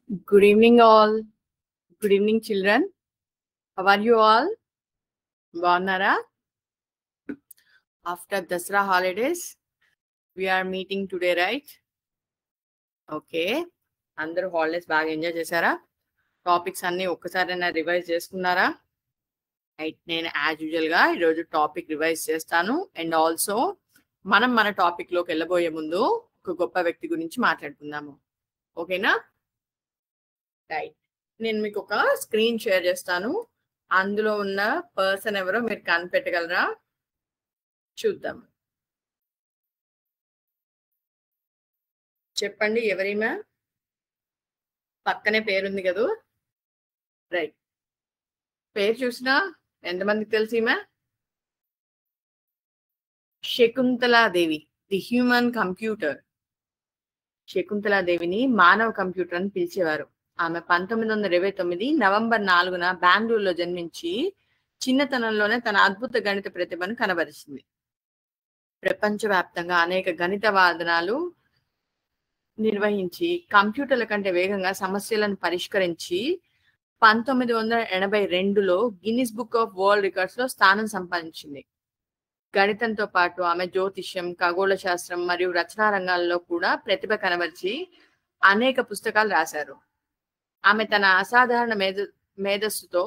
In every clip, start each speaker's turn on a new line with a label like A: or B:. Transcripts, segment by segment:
A: Good evening, all. Good evening, children. How are you all? Bagunnara? After Dasra holidays, we are meeting today, right? Okay. అందరూ holidays బాగా enjoy చేశారా? Topics అన్ని ఒక్కసారైనా revise చేసుకున్నారా? Right, నేను as usual గా ఈరోజు టాపిక్ రివైజ్ చేస్తాను. అండ్ ఆల్సో మనం మన టాపిక్ లోకి వెళ్ళబోయే ముందు ఒక గొప్ప వ్యక్తి గురించి మాట్లాడుకుందాము. ఓకేనా? రైట్, నేను మీకు ఒక స్క్రీన్ షేర్ చేస్తాను. అందులో ఉన్న పర్సన్ ఎవరో మీరు కనిపెట్టగలరా? చూద్దాం. చెప్పండి, ఎవరిమా? పక్కనే పేరుంది కదా. రైట్, పేరు చూసినా ఎంతమందికి తెలిసిమా? Shakuntala Devi, the human computer. శకుంతలాదేవిని మానవ కంప్యూటర్ అని పిలిచేవారు. ఆమె 1929 నవంబర్ 4న బెంగళూరులో జన్మించి చిన్నతనంలోనే తన అద్భుత గణిత ప్రతిభను కనబరిచింది. ప్రపంచవ్యాప్తంగా అనేక గణిత వాదనాలు నిర్వహించి కంప్యూటర్ల కంటే వేగంగా సమస్యలను పరిష్కరించి 1982లో Guinness book of world records లో స్థానం సంపాదించింది. గణితంతో పాటు ఆమె జ్యోతిష్యం, ఖగోళ శాస్త్రం మరియు రచనా రంగాల్లో కూడా ప్రతిభ కనబరిచి అనేక పుస్తకాలు రాశారు. ఆమె తన అసాధారణ మేధస్సుతో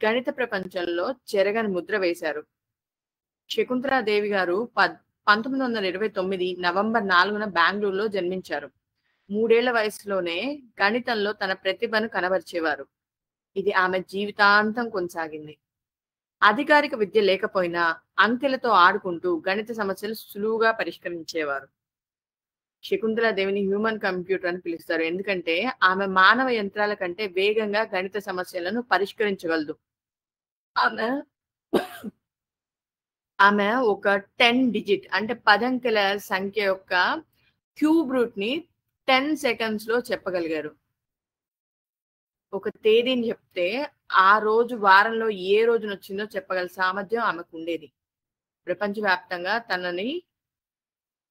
A: గణిత ప్రపంచంలో చెరగని ముద్ర వేశారు. శకుంతలాదేవి గారు 1929 నవంబర్ 4న బెంగళూరులో జన్మించారు. 3 ఏళ్ల వయసులోనే గణితంలో తన ప్రతిభను కనబరిచేవారు. ఇది ఆమె జీవితాంతం కొనసాగింది. అధికారిక విద్య లేకపోయినా అంకెలతో ఆడుకుంటూ గణిత సమస్యలు సులువుగా పరిష్కరించేవారు. శకుంతలాదేవిని హ్యూమన్ కంప్యూటర్ అని పిలుస్తారు, ఎందుకంటే ఆమె మానవ యంత్రాల కంటే వేగంగా గణిత సమస్యలను పరిష్కరించగలదు. ఆమె ఒక 10 డిజిట్ అంటే 10 అంకెల సంఖ్య యొక్క క్యూబ్ రూట్ ని 10 సెకండ్స్ లో చెప్పగలిగారు. ఒక తేదీని చెప్తే ఆ రోజు వారంలో ఏ రోజున వచ్చిందో చెప్పగల సామర్థ్యం ఆమెకు ఉండేది. ప్రపంచవ్యాప్తంగా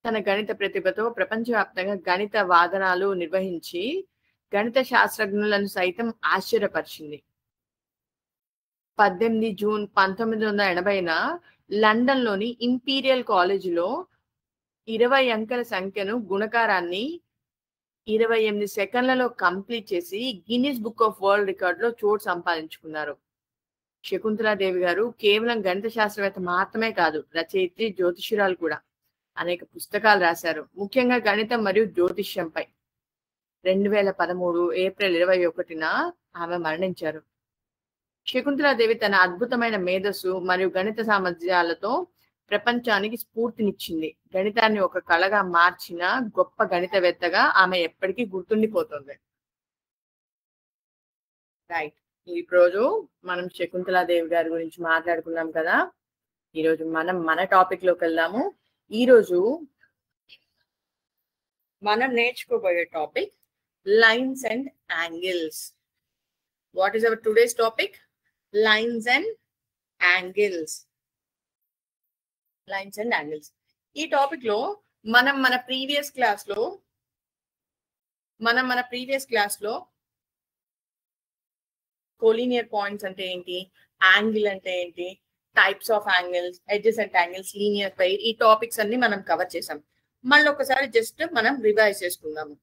A: తన గణిత ప్రతిభతో ప్రపంచవ్యాప్తంగా గణిత వాదనాలు నిర్వహించి గణిత శాస్త్రజ్ఞులను సైతం ఆశ్చర్యపరిచింది. 18 జూన్ 1980న లండన్ లోని ఇంపీరియల్ కాలేజీలో 20 అంకెల సంఖ్యను గుణకారాన్ని 28 సెకండ్లలో కంప్లీట్ చేసి Guinness book of world record లో చోటు సంపాదించుకున్నారు. శకుంతలాదేవి గారు కేవలం గణిత శాస్త్రవేత్త మాత్రమే కాదు, రచయిత్రి, జ్యోతిష్యురాలు కూడా. అనేక పుస్తకాలు రాశారు, ముఖ్యంగా గణితం మరియు జ్యోతిష్యంపై. 2013 ఏప్రిల్ 21న ఆమె మరణించారు. శకుంతలాదేవి తన అద్భుతమైన మేధస్సు మరియు గణిత సామర్థ్యాలతో ప్రపంచానికి స్ఫూర్తినిచ్చింది. గణితాన్ని ఒక కళగా మార్చిన గొప్ప గణితవేత్తగా ఆమె ఎప్పటికీ గుర్తుండిపోతుంది. రైట్, ఈ రోజు మనం శకుంతలాదేవి గారి గురించి మాట్లాడుకున్నాం కదా. ఈరోజు మనం మన టాపిక్ లోకి వెళ్దాము. ఈరోజు మనం నేర్చుకోబోయే topic lines and angles. What is our today's topic? Lines and angles. Lines and angles. ఈ టాపిక్ లో మనం మన ప్రీవియస్ క్లాస్ లో కోలీనియర్ పాయింట్స్ అంటే ఏంటి, యాంగిల్ అంటే ఏంటి, types of angles, adjacent angles, linear pair, ఈ టాపిక్స్ అన్ని మనం కవర్ చేసాం. మళ్ళీ ఒకసారి జస్ట్ మనం రివైజ్ చేసుకుందాము.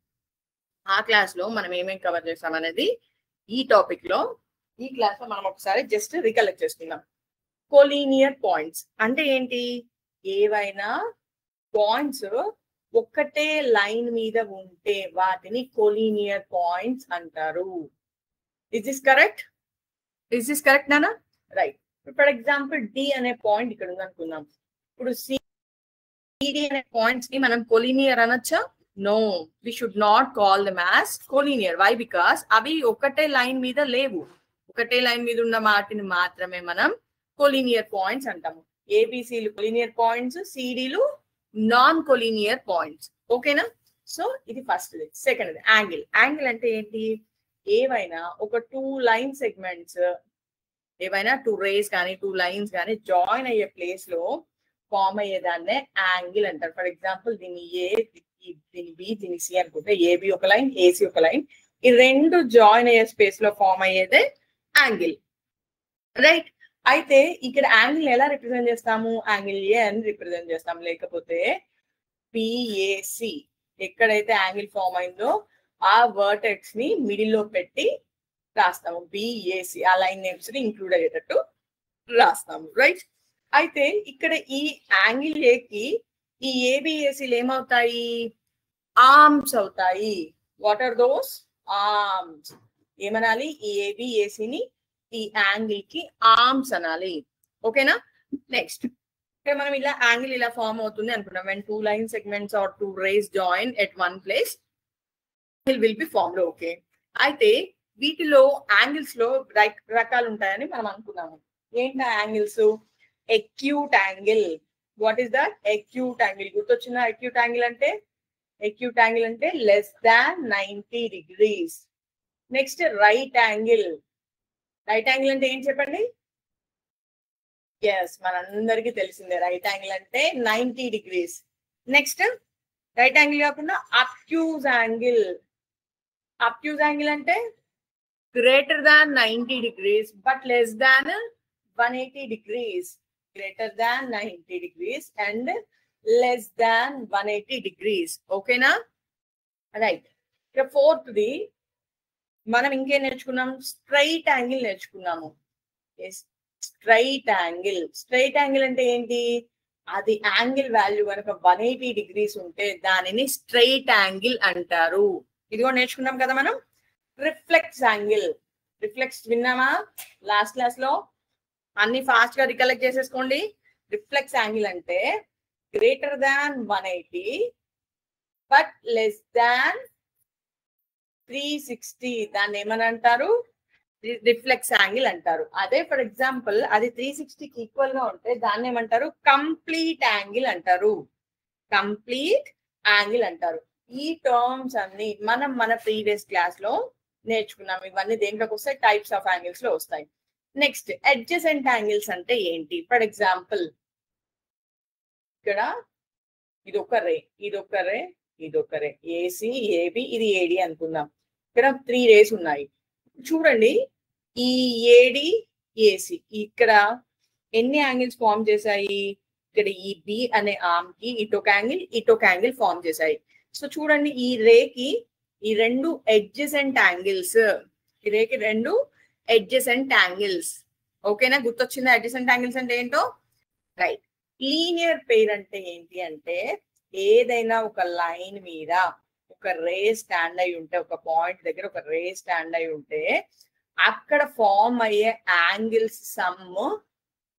A: ఆ క్లాస్ లో మనం ఏమేమి కవర్ చేసాం అనేది ఈ క్లాస్ లో మనం ఒకసారి జస్ట్ రికలెక్ట్ చేసుకుందాం. కోలీనియర్ పాయింట్స్ అంటే ఏంటి? ఏవైనా పాయింట్స్ ఒక్కటే లైన్ మీద ఉంటే వాటిని కోలీనియర్ పాయింట్స్ అంటారు. ఇస్ దిస్ కరెక్ట్ నానా? రైట్. ఫర్ ఎగ్జాంపుల్ డి అనే పాయింట్ ఇక్కడ ఉంది అనుకుందాం. ఇప్పుడు సిడి అనే పాయింట్స్ ని మనం కోలీనియర్ అనొచ్చా? No, we should not call them as collinear. Why? Because అవి ఒకటే లైన్ మీద లేవు. ఒకటే లైన్ మీద ఉన్న వాటిని మాత్రమే మనం కోలీనియర్ పాయింట్స్ అంటాము. ఏబిసిలు కోలీనియర్ పాయింట్స్, సిడిలు నాన్ కోలీనియర్ పాయింట్స్. ఓకేనా? సో ఇది ఫస్ట్. Second angle. యాంగిల్ అంటే ఏంటి? ఏవైనా ఒక 2 లైన్ సెగ్మెంట్స్, ఏవైనా 2 రేస్ కానీ 2 లైన్స్ కానీ జాయిన్ అయ్యే ప్లేస్ లో ఫామ్ అయ్యేదాన్నే యాంగిల్ అంటారు. ఫర్ ఎగ్జాంపుల్ దీన్ని ఏ, దీని బి, దీని సి అనుకుంటే ఏబి ఒక లైన్, ఏసి ఒక లైన్, ఈ రెండు జాయిన్ అయ్యే స్పేస్ లో ఫామ్ అయ్యేదే యాంగిల్, రైట్? అయితే ఇక్కడ యాంగిల్ ఎలా రిప్రజెంట్ చేస్తాము? యాంగిల్ ఏ అని రిప్రజెంట్ చేస్తాం, లేకపోతే పిఏసి. ఎక్కడైతే యాంగిల్ ఫామ్ అయిందో ఆ వర్టెక్స్ ని మిడిల్ లో పెట్టి రాస్తాము, బిఏసి. ఆ లైన్ నేమ్స్ ని ఇంక్లూడ్ అయ్యేటట్టు రాస్తాము, రైట్? అయితే ఇక్కడ ఈ యాంగిల్ ఏకి ఈ ఏబిఏసీలు ఏమవుతాయి? ఆర్మ్స్ అవుతాయి. What are those? ఆర్మ్స్. ఏమనాలి? ఈ ఏబిఏసీని ఈ యాంగిల్ కి ఆర్మ్స్ అనాలి, ఓకేనా? నెక్స్ట్ మనం ఇలా యాంగిల్ ఇలా ఫామ్ అవుతుంది అనుకున్నాం. when two line segments or two rays join at one place, angle will be formed. Okay, అయితే వీటిలో యాంగిల్స్ లో రకాలు ఉంటాయని మనం అనుకున్నాము. ఏంటి angles? Acute angle. What is that? Acute angle. గుర్తొచ్చిందా? ఎక్యూట్ యాంగిల్ అంటే? ఎక్యూట్ యాంగిల్ అంటే less than 90 degrees. Next right angle. Right angle అంటే ఏం చెప్పండి? ఎస్, మనందరికీ తెలిసిందే రైట్ యాంగిల్ అంటే 90 degrees. నెక్స్ట్ రైట్ యాంగిల్ కాకుండా అబ్ట్యూజ్ యాంగిల్. అబ్ట్యూజ్ యాంగిల్ అంటే greater than 90 degrees but less than 180 degrees. Greater than 90 degrees and less than 180 degrees. ఓకేనా? Right. ఇక ఫోర్త్ది మనం ఇంకేం నేర్చుకున్నాం? స్ట్రైట్ యాంగిల్ నేర్చుకున్నాము. Straight angle. స్ట్రైట్ యాంగిల్ అంటే ఏంటి? అది యాంగిల్ వాల్యూ కనుక 180 degrees ఉంటే దానిని స్ట్రైట్ యాంగిల్ అంటారు. ఇది కూడా నేర్చుకున్నాం కదా మనం. Reflex angle. రిఫ్లెక్స్ విన్నామా లాస్ట్ క్లాస్ లో? అన్ని ఫాస్ట్ గా రికలెక్ట్ చేసేసుకోండి. రిఫ్లెక్స్ యాంగిల్ అంటే greater than 180 but less than 360. దాన్ని ఏమని అంటారు? రిఫ్లెక్స్ యాంగిల్ అంటారు. అదే ఫర్ ఎగ్జాంపుల్ అది 360కి ఈక్వల్ గా ఉంటే దాన్ని ఏమంటారు? కంప్లీట్ యాంగిల్ అంటారు. కంప్లీట్ యాంగిల్ అంటారు. ఈ టర్మ్స్ అన్ని మనం మన ప్రీవియస్ క్లాస్ లో నేర్చుకున్నాం. ఇవన్నీ దేంట్లోకి వస్తాయి? టైప్స్ ఆఫ్ యాంగిల్స్ లో వస్తాయి. నెక్స్ట్ అడ్జసెంట్ యాంగిల్స్ అంటే ఏంటి? ఫర్ ఎగ్జాంపుల్ ఇక్కడ ఇది ఒక రే, ఇది ఒక రే, ఇది ఒక రే, ఏసి, ఏబి, ఇది ఏడి అనుకుందాం. ఇక్కడ 3 రేస్ ఉన్నాయి. చూడండి, ఈ ఏడి, ఏసి ఇక్కడ ఎన్ని యాంగిల్స్ ఫామ్ చేశాయి? ఇక్కడ ఈ బి అనే ఆర్మ్ కి ఇటొక యాంగిల్, ఇటొక యాంగిల్ ఫామ్ చేశాయి. సో చూడండి, ఈ రేకి ఈ రెండు అడ్జసెంట్ యాంగిల్స్. ఈ రేకి రెండు అడ్జసెంట్ యాంగిల్స్. ఓకేనా? గుర్తొచ్చిందా అడ్జసెంట్ యాంగిల్స్ అంటే ఏంటో? రైట్. లీనియర్ పెయిర్ అంటే ఏంటి అంటే ఏదైనా ఒక లైన్ మీద ఒక రే స్టాండ్ అయి ఉంటే, ఒక పాయింట్ దగ్గర ఒక రే స్టాండ్ అయి ఉంటే అక్కడ ఫామ్ అయ్యే యాంగిల్స్ సమ్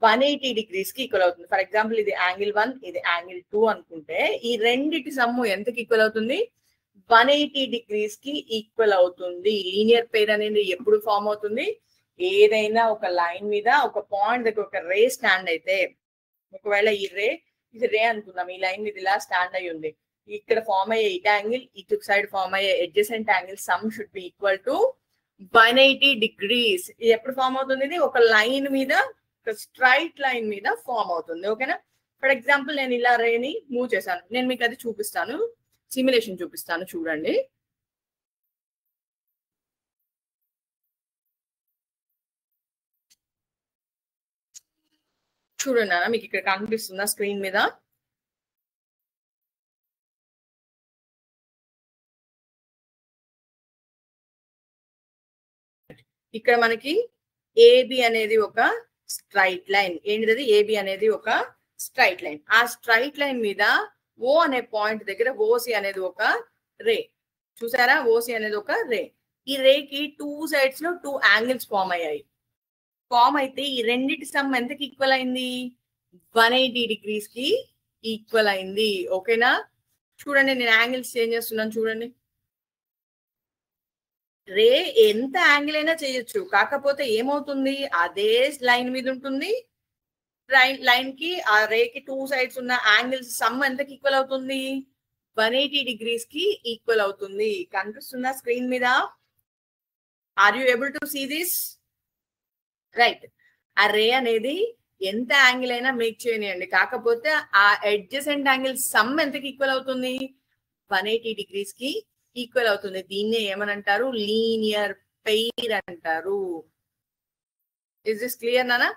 A: 180 degrees కి ఈక్వల్ అవుతుంది. ఫర్ ఎగ్జాంపుల్ ఇది యాంగిల్ 1, ఇది యాంగిల్ 2 అనుకుంటే ఈ రెండిటి సమ్ము ఎంతకి ఈక్వల్ అవుతుంది? 180 degrees కి ఈక్వల్ అవుతుంది. లీనియర్ పెయిర్ అనేది ఎప్పుడు ఫామ్ అవుతుంది? ఏదైనా ఒక లైన్ మీద ఒక పాయింట్ దగ్గర ఒక రే స్టాండ్ అయితే, ఒకవేళ ఈ రే, ఇది రే అనుకుందాం, ఈ లైన్ మీద ఇలా స్టాండ్ అయి ఉంది. ఇక్కడ ఫామ్ అయ్యే ఇటు యాంగిల్, ఇటు సైడ్ ఫామ్ అయ్యే adjacent angle sum should be equal to 180 degrees. ఇది ఎప్పుడు ఫామ్ అవుతుంది? ఇది ఒక లైన్ మీద, ఒక స్ట్రైట్ లైన్ మీద ఫామ్ అవుతుంది. ఓకేనా? ఫర్ ఎగ్జాంపుల్ నేను ఇలా రేని మూవ్ చేశాను. నేను మీకు అది చూపిస్తాను, సిమ్యులేషన్ చూపిస్తాను, చూడండి. చూడండి అన్న, మీకు ఇక్కడ కనిపిస్తుందా స్క్రీన్ మీద? ఇక్కడ మనకి ఏబి అనేది ఒక స్ట్రైట్ లైన్. ఏంటిది? ఏబి అనేది ఒక స్ట్రైట్ లైన్. ఆ స్ట్రైట్ లైన్ మీద ఓ అనే పాయింట్ దగ్గర ఓసి అనేది ఒక రే. చూసారా? ఓసి అనేది ఒక రే. ఈ రేకి 2 sides లో 2 యాంగిల్స్ ఫామ్ అయ్యాయి. ఫామ్ అయితే ఈ రెండిటి సమ్ ఎంతకి ఈక్వల్ అయింది? 180 degrees కి ఈక్వల్ అయింది. ఓకేనా? చూడండి, నేను యాంగిల్స్ చేంజ్ చేస్తున్నాను. చూడండి, రే ఎంత యాంగిల్ అయినా చేయొచ్చు, కాకపోతే ఏమవుతుంది? అదే లైన్ మీద ఉంటుంది. లైన్ కి ఆ రేకి 2 sides ఉన్న యాంగిల్స్ సమ్ ఎంతకి ఈక్వల్ అవుతుంది? 180 degrees కి ఈక్వల్ అవుతుంది. కనిపిస్తుందా స్క్రీన్ మీద? Are you able to see this? Right. ఆ రే అనేది ఎంత యాంగిల్ అయినా మేక్ చేయనియండి, కాకపోతే ఆ అడ్జసెంట్ యాంగిల్ సమ్ ఎంతకి ఈక్వల్ అవుతుంది? 180 degrees కి ఈక్వల్ అవుతుంది. దీన్నే ఏమని అంటారు? లీనియర్ పెయిర్ అంటారు. ఇస్ దిస్ క్లియర్ నానా?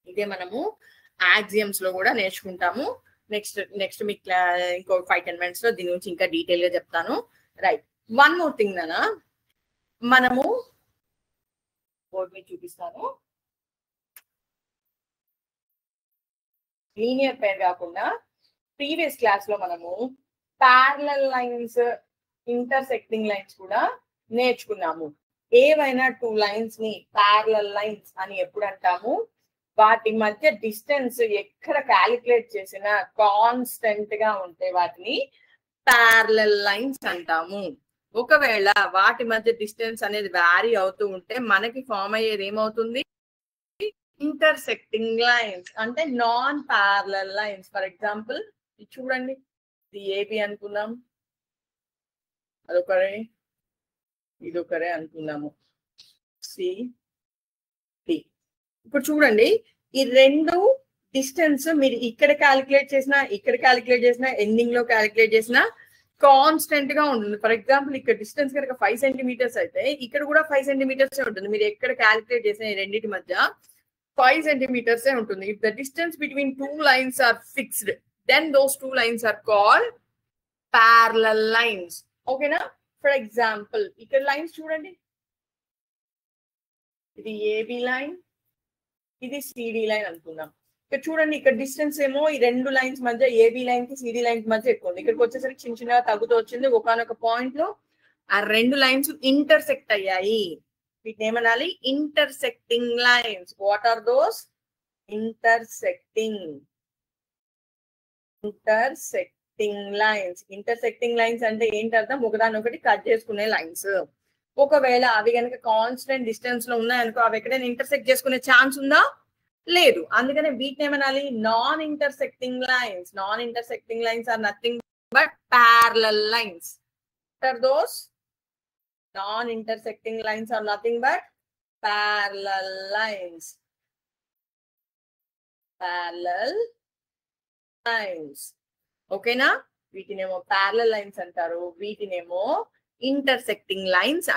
A: ఇదే మనము యాక్సియమ్స్ లో కూడా నేర్చుకుంటాము. నెక్స్ట్ మీకు ఇంకో 5-10 మినిట్స్ లో దీని గురించి ఇంకా డీటెయిల్ గా చెప్తాను. రైట్, వన్ మోర్ థింగ్ నానా, మనము బోర్డు మీద చూపిస్తాను. లీనియర్ పెయిర్ కాకుండా ప్రీవియస్ క్లాస్ లో మనము ప్యారలల్ లైన్స్, ఇంటర్సెక్టింగ్ లైన్స్ కూడా నేర్చుకున్నాము. ఏవైనా 2 లైన్స్ ని ప్యారలల్ లైన్స్ అని ఎప్పుడు అంటాము? వాటి మధ్య డిస్టెన్స్ ఎక్కడ క్యాలిక్యులేట్ చేసినా కాన్స్టెంట్ గా ఉంటే వాటిని ప్యారలల్ లైన్స్ అంటాము. ఒకవేళ వాటి మధ్య డిస్టెన్స్ అనేది వ్యారీ అవుతూ ఉంటే మనకి ఫామ్ అయ్యేది ఏమవుతుంది? ఇంటర్సెక్టింగ్ లైన్స్, అంటే non parallel lines. For example చూడండి, ఇది ఏబి అనుకుందాం, అదొకరే, ఇదొకరే అనుకుందాము, సి డి. ఇప్పుడు చూడండి, ఈ రెండు డిస్టెన్స్ మీరు ఇక్కడ క్యాలిక్యులేట్ చేసినా, ఇక్కడ క్యాలిక్యులేట్ చేసినా, ఎండింగ్ లో క్యాలిక్యులేట్ చేసినా కాన్స్టెంట్ గా ఉంటుంది. ఫర్ ఎగ్జాంపుల్ ఇక్కడ డిస్టెన్స్ కనుక 5 సెంటీమీటర్స్ అయితే ఇక్కడ కూడా 5 సెంటీమీటర్స్ ఉంటుంది. మీరు ఎక్కడ క్యాలిక్యులేట్ చేసిన ఈ రెండింటి మధ్య 5 సెంటీమీటర్స్ ఉంటుంది. If the distance between 2 lines are fixed, then those 2 lines are called parallel lines. ఓకేనా? ఫర్ ఎగ్జాంపుల్ ఇక్కడ లైన్స్ చూడండి, ఇది ఏబి లైన్, ఇది సిడి లైన్ అనుకుందాం. ఇక్కడ చూడండి, ఇక్కడ డిస్టెన్స్ ఏమో ఈ రెండు లైన్స్ మధ్య, ఏబి లైన్ కి సిడి లైన్ మధ్య ఎక్కువ ఉంది. ఇక్కడికి వచ్చేసరికి చిన్న చిన్నగా తగ్గుతూ వచ్చింది. ఒకనొక పాయింట్ లో ఆ రెండు లైన్స్ ఇంటర్సెక్ట్ అయ్యాయి. వీటిని ఏమనాలి? Intersecting lines. What are those? Intersecting lines. Intersecting lines అంటే ఏంటి అర్థం? ఒకదానొకటి కట్ చేసుకునే లైన్స్. ఒకవేళ అవి కనుక కాన్స్టెంట్ డిస్టెన్స్ లో ఉన్నాయనుకో, అవి ఎక్కడైనా ఇంటర్సెక్ట్ చేసుకునే ఛాన్స్ ఉందా? లేదు. అందుకనే వీటిని ఏమనాలి? Non intersecting lines. Non intersecting lines are nothing but parallel lines. What are those? Non intersecting lines are nothing but parallel lines. Parallel lines. ఓకేనా? వీటినేమో parallel lines అంటారు, వీటినేమో intersecting lines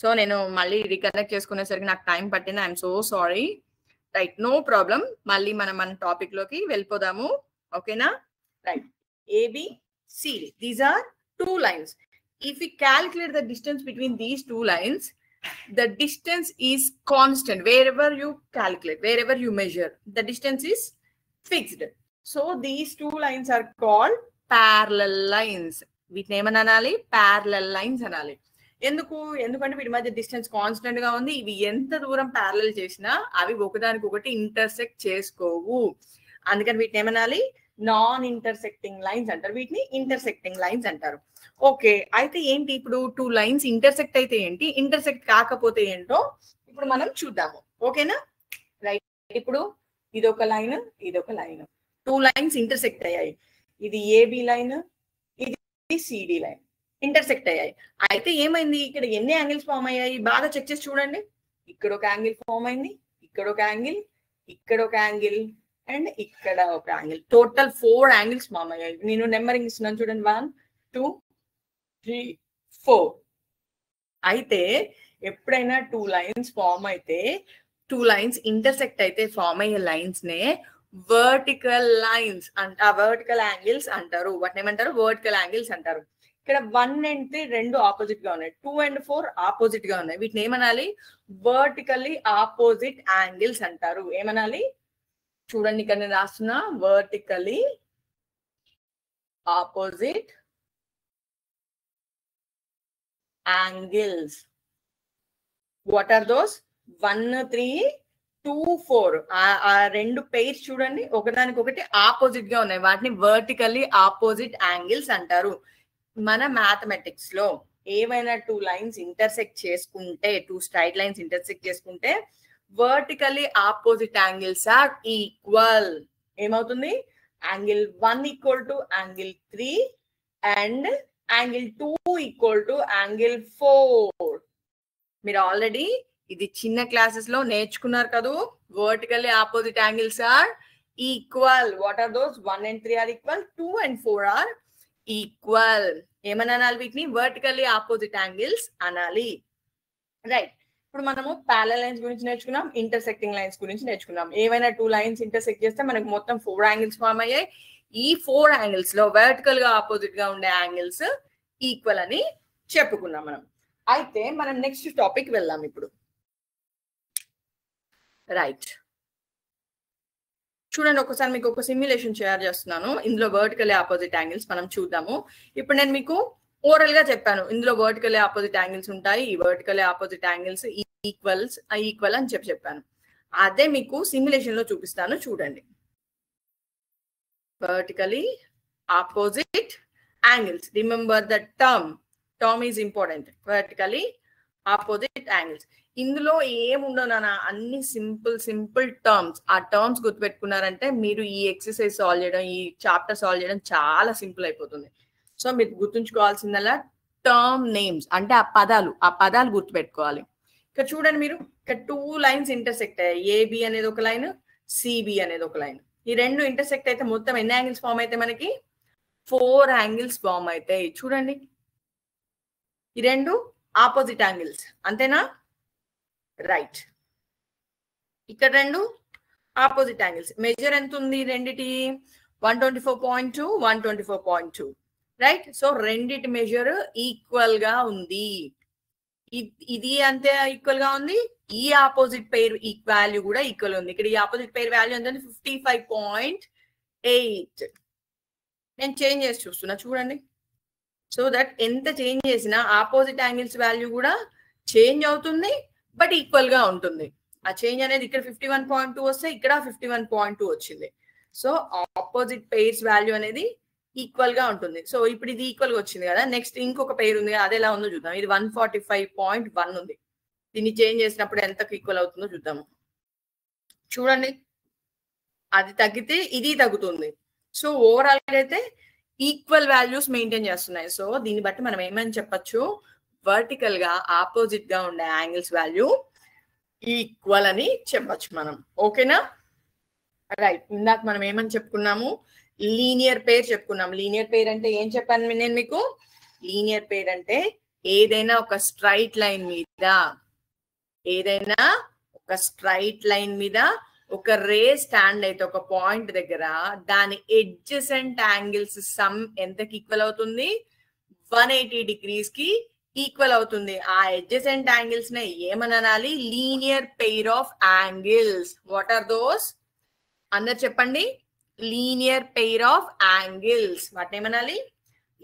A: సో నేను మళ్ళీ రీకనెక్ట్ చేసుకునేసరికి నాకు టైం పట్టింది. I'm so sorry. Right, no problem. మళ్ళీ మనం మన topic లోకి వెళ్ళిపోదాము. ఓకేనా? Right, ABC, these are two lines. If we calculate the distance between these two lines, the distance is constant. Wherever you calculate, wherever you measure, the distance is fixed. So these two lines are called parallel lines. వీటిని ఏమని అనాలి? parallel lines అనాలి. ఎందుకంటే వీటి మధ్య distance constant గా ఉంది. ఇవి ఎంత దూరం ప్యారలల్ చేసినా అవి ఒకదానికొకటి ఇంటర్సెక్ట్ చేసుకోవు. అందుకని వీటిని ఏమనాలి? నాన్ ఇంటర్సెక్టింగ్ లైన్స్ అంటారు. వీటిని ఇంటర్సెక్టింగ్ లైన్స్ అంటారు. ఓకే, అయితే ఏంటి ఇప్పుడు టూ లైన్స్ ఇంటర్సెక్ట్ అయితే ఏంటి, ఇంటర్సెక్ట్ కాకపోతే ఏంటో ఇప్పుడు మనం చూద్దాము. ఓకేనా? రైట్, ఇప్పుడు ఇదొక లైన్, ఇదొక లైన్, టూ లైన్స్ ఇంటర్సెక్ట్ అయ్యాయి. ఇది ఏబి లైన్, ఇది సిడి లైన్, ఇంటర్సెక్ట్ అయ్యాయి. అయితే ఏమైంది? ఇక్కడ ఎన్ని యాంగిల్స్ ఫామ్ అయ్యాయి బాగా చెక్ చేసి చూడండి. ఇక్కడ ఒక యాంగిల్ ఫామ్ అయింది, ఇక్కడ ఒక యాంగిల్, ఇక్కడ ఒక యాంగిల్, అండ్ ఇక్కడ ఒక యాంగిల్. టోటల్ 4 యాంగిల్స్ ఫామ్ అయ్యాయి. నేను నెంబరింగ్ ఇస్తున్నాను చూడండి, 1 2 3 4. అయితే ఎప్పుడైనా 2 లైన్స్ ఫామ్ అయితే, 2 లైన్స్ ఇంటర్సెక్ట్ అయితే ఫామ్ అయ్యే లైన్స్ నే వర్టికల్ లైన్స్ ఆ వర్టికల్ యాంగిల్స్ అంటారు. వాటిని ఏమంటారు? వర్టికల్ యాంగిల్స్ అంటారు. ఇక్కడ 1 and 3 రెండు ఆపోజిట్ గా ఉన్నాయి, 2 and 4 ఆపోజిట్ గా ఉన్నాయి. వీటిని ఏమనాలి? వర్టికల్లీ ఆపోజిట్ యాంగిల్స్ అంటారు. ఏమనాలి? చూడండి, ఇక్కడ నేను రాస్తున్నా, vertically opposite angles. What are those? 1 3 2 4. ఆ రెండు పెయిర్స్ చూడండి, ఒకదానికొకటి ఆపోజిట్ గా ఉన్నాయి. వాటిని వర్టికల్లీ ఆపోజిట్ యాంగిల్స్ అంటారు. మన మ్యాథమెటిక్స్ లో ఏవైనా 2 లైన్స్ ఇంటర్సెక్ట్ చేసుకుంటే, 2 స్ట్రైట్ లైన్స్ ఇంటర్సెక్ట్ చేసుకుంటే vertically opposite angles are equal. ఏమవుతుంది? Angle 1 equal to angle 3 and angle 2 equal to angle 4. మీరు ఆల్రెడీ ఇది చిన్న క్లాసెస్ లో నేర్చుకున్నారు కదా. Vertically opposite angles are equal. What are those? 1 and 3 are equal, 2 and 4 are equal. ఏమని అనాలి? వీటిని వర్టికల్లీ ఆపోజిట్ యాంగిల్స్ అనాలి. రైట్, ఇప్పుడు మనము ప్యారలల్ లైన్స్ గురించి నేర్చుకున్నాం, ఇంటర్సెక్టింగ్ లైన్స్ గురించి నేర్చుకున్నాం. ఏవైనా 2 లైన్స్ ఇంటర్సెక్ట్ చేస్తే మనకు మొత్తం 4 యాంగిల్స్ ఫామ్ అయ్యాయి. ఈ 4 యాంగిల్స్ లో వర్టికల్ గా ఆపోజిట్ గా ఉండే యాంగిల్స్ ఈక్వల్ అని చెప్పుకున్నాం మనం. అయితే మనం నెక్స్ట్ టాపిక్ వెళ్దాం ఇప్పుడు. రైట్, చూడండి, ఒకసారి మీకు ఒక సిమ్యులేషన్ షేర్ చేస్తున్నాను. ఇందులో వర్టికల్లీ ఆపోజిట్ యాంగిల్స్ మనం చూద్దాము. ఇప్పుడు నేను మీకు ఓవరాల్ గా చెప్పాను, ఇందులో వర్టికల్లీ ఆపోజిట్ యాంగిల్స్ ఉంటాయి, ఈ వర్టికల్లీ ఆపోజిట్ యాంగిల్స్ ఈక్వల్ అని చెప్పాను. అదే మీకు సిమ్యులేషన్ లో చూపిస్తాను, చూడండి. Vertically opposite angles, remember the term is important. Vertically opposite angles. ఇందులో ఏముండవు నాన్న, అన్ని సింపుల్ టర్మ్స్. ఆ టర్మ్స్ గుర్తుపెట్టుకున్నారంటే మీరు ఈ ఎక్సర్సైజ్ సాల్వ్ చేయడం, ఈ చాప్టర్ సాల్వ్ చేయడం చాలా సింపుల్ అయిపోతుంది. సో మీరు గుర్తుంచుకోవాల్సిందల్లా టర్మ్ నేమ్స్, అంటే ఆ పదాలు గుర్తుపెట్టుకోవాలి. ఇక్కడ చూడండి, మీరు ఇక్కడ 2 లైన్స్ ఇంటర్సెక్ట్ అయ్యాయి. ఏబి అనేది ఒక లైన్, సిబి అనేది ఒక లైన్. ఈ రెండు ఇంటర్సెక్ట్ అయితే మొత్తం ఎన్ని యాంగిల్స్ ఫామ్ అయితే మనకి? 4 యాంగిల్స్ ఫామ్ అవుతాయి. చూడండి, ఈ రెండు ఆపోజిట్ యాంగిల్స్, అంతేనా? రైట్, ఇక్కడ రెండు ఆపోజిట్ యాంగిల్స్. మెజర్ ఎంత ఉంది రెండిటి? 124.2 124.2. రైట్, సో రెండిటి మెజర్ ఈక్వల్ గా ఉంది. ఇది అంతే ఈక్వల్ గా ఉంది. ఈ ఆపోజిట్ పెయిర్ వాల్యూ కూడా ఈక్వల్ ఉంది. ఇక్కడ ఈ ఆపోజిట్ పెయిర్ వాల్యూ ఎంత? 55.8. నేను చేంజ్ చేసి చూస్తున్నా, చూడండి. సో దట్ ఎంత చేంజ్ చేసినా ఆపోజిట్ యాంగిల్స్ వాల్యూ కూడా చేంజ్ అవుతుంది, బట్ ఈక్వల్ గా ఉంటుంది. ఆ చేంజ్ అనేది ఇక్కడ 51.2 వస్తే ఇక్కడ 51.2 వచ్చింది. సో ఆపోజిట్ పెయిర్స్ వాల్యూ అనేది ఈక్వల్ గా ఉంటుంది. సో ఇప్పుడు ఇది ఈక్వల్ గా వచ్చింది కదా. నెక్స్ట్ ఇంకొక పెయిర్ ఉంది కదా, అది ఎలా ఉందో చూద్దాం. ఇది 145.1 ఉంది. దీన్ని చేంజ్ చేసినప్పుడు ఎంతకు ఈక్వల్ అవుతుందో చూద్దాము. చూడండి, అది తగ్గితే ఇది తగ్గుతుంది. సో ఓవరాల్ గా అయితే ఈక్వల్ వాల్యూస్ మెయింటైన్ చేస్తున్నాయి. సో దీన్ని బట్టి మనం ఏమని చెప్పచ్చు? వర్టికల్ గా ఆపోజిట్ గా ఉండే యాంగిల్స్ వాల్యూ ఈక్వల్ అని చెప్పచ్చు మనం. ఓకేనా? రైట్, ఇందాక మనం ఏమని చెప్పుకున్నాము? లీనియర్ పెయిర్ చెప్పుకున్నాం. లీనియర్ పెయిర్ అంటే ఏం చెప్పాను నేను మీకు? లీనియర్ పెయిర్ అంటే ఏదైనా ఒక స్ట్రైట్ లైన్ మీద ఒక రే స్టాండ్ అయితే ఒక పాయింట్ దగ్గర దాని ఎడ్జసెంట్ యాంగిల్స్ సమ్ ఎంతకి ఈక్వల్ అవుతుంది? 180 degrees కి ఈక్వల్ అవుతుంది. ఆ ఎడ్జసెంట్ యాంగిల్స్ నే ఏమనాలి? Linear pair of angles. What are those? అందరు చెప్పండి. Linear pair of angles. వాటిని ఏమనాలి?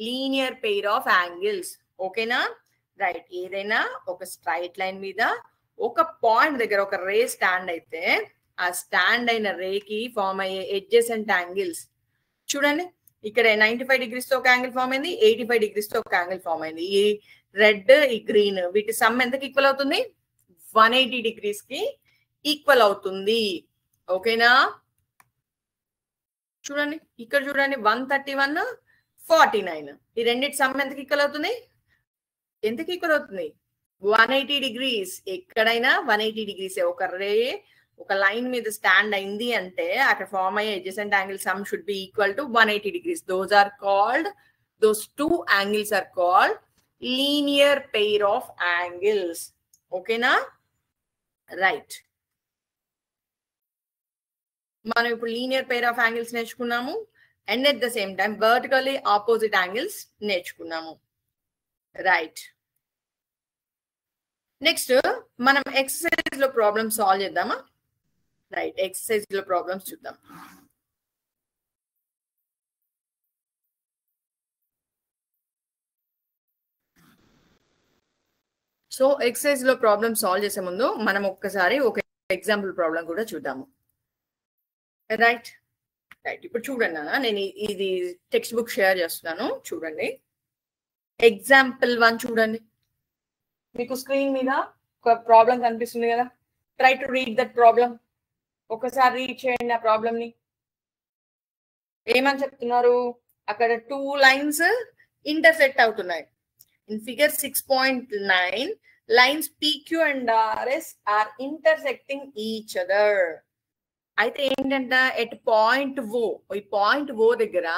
A: Linear pair of angles. ఓకేనా? రైట్. ఏదైనా ఒక స్ట్రైట్ లైన్ మీద ఒక పాయింట్ దగ్గర ఒక రే స్టాండ్ అయితే ఆ స్టాండ్ అయిన రేకి ఫామ్ అయ్యే ఎడ్జసెంట్ యాంగిల్స్ చూడండి. ఇక్కడ 95 degrees తో ఒక యాంగిల్ ఫామ్ అయింది, 85 degrees తో ఒక యాంగిల్ ఫామ్ అయింది. ఈ రెడ్, ఈ గ్రీన్ వీటి సమ్ ఎంతకి ఈక్వల్ అవుతుంది? 180 degrees కి ఈక్వల్ అవుతుంది. ఓకేనా? చూడండి ఇక్కడ చూడండి 131, 49 ఈ రెండింటి సమ్ ఎంతకి ఈక్వల్ అవుతుంది? ఎంతకి ఈక్వల్ అవుతుంది? 180 degrees. ఎక్కడైనా 180 degrees. ఒక రే ఒక లైన్ మీద స్టాండ్ అయింది అంటే అక్కడ ఫామ్ అయ్యే adjacent angle sum should be equal to 180 degrees. Those two angles are called linear pair of angles. ఓకేనా? రైట్. మనం ఇప్పుడు లీనియర్ పెయిర్ ఆఫ్ యాంగిల్స్ నేర్చుకున్నాము and at the same time vertically opposite angles నేర్చుకున్నాము. Right. Next మనం exercise లో problem solve చేద్దామా? Right. Exercise లో problems చూద్దాం. సో ఎక్సర్సైజ్ లో ప్రాబ్లమ్ సాల్వ్ చేసే ముందు మనం ఒక్కసారి ఒక ఎగ్జాంపుల్ ప్రాబ్లం కూడా చూద్దాము. రైట్. రైట్. ఇప్పుడు చూడండి అన్న, నేను ఇది టెక్స్ట్ బుక్ షేర్ చేస్తున్నాను. చూడండి ఎగ్జాంపుల్ 1 చూడండి. మీకు స్క్రీన్ మీద ఒక ప్రాబ్లం కనిపిస్తుంది కదా. Try to read that problem. ఒకసారి రీడ్ చేయండి ఆ ప్రాబ్లం ని. ఏమని చెప్తున్నారు? అక్కడ 2 lines ఇంటర్సెక్ట్ అవుతున్నాయి. In figure 6.9 lines PQ and RS are intersecting each other. అయితే ఏంటంట, ఎట్ పాయింట్ O, ఈ పాయింట్ O దగ్గర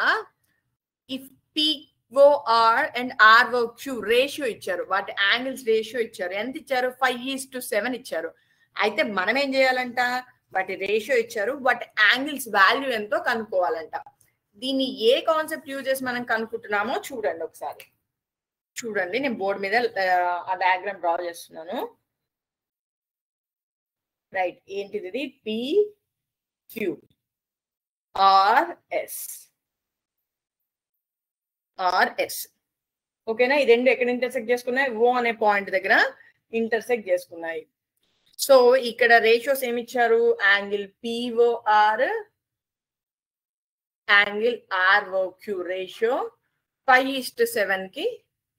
A: if POR and ROQ ratio ఇచ్చారు, వాటి యాంగిల్స్ రేషియో ఇచ్చారు. ఎంత ఇచ్చారు? 5:7 ఇచ్చారు. అయితే మనం ఏం చేయాలంట, వాటి రేషియో ఇచ్చారు, వాటి యాంగిల్స్ వాల్యూ ఎంతో కనుక్కోవాలంట. దీన్ని ఏ కాన్సెప్ట్ యూజ్ చేసి మనం కనుక్కుంటున్నామో చూడండి ఒకసారి. చూడండి నేను బోర్డు మీద ఆ డయాగ్రామ్ డ్రా చేస్తున్నాను. రైట్. ఏంటిది? PQ RS. ఓకేనా? ఈ రెండు ఎక్కడ ఇంటర్సెక్ట్ చేసుకున్నాయి? O అనే పాయింట్ దగ్గర ఇంటర్సెక్ట్ చేసుకున్నాయి. సో ఇక్కడ రేషియోస్ ఏమి ఇచ్చారు? Angle POR, angle ROQ ratio 5:7 కి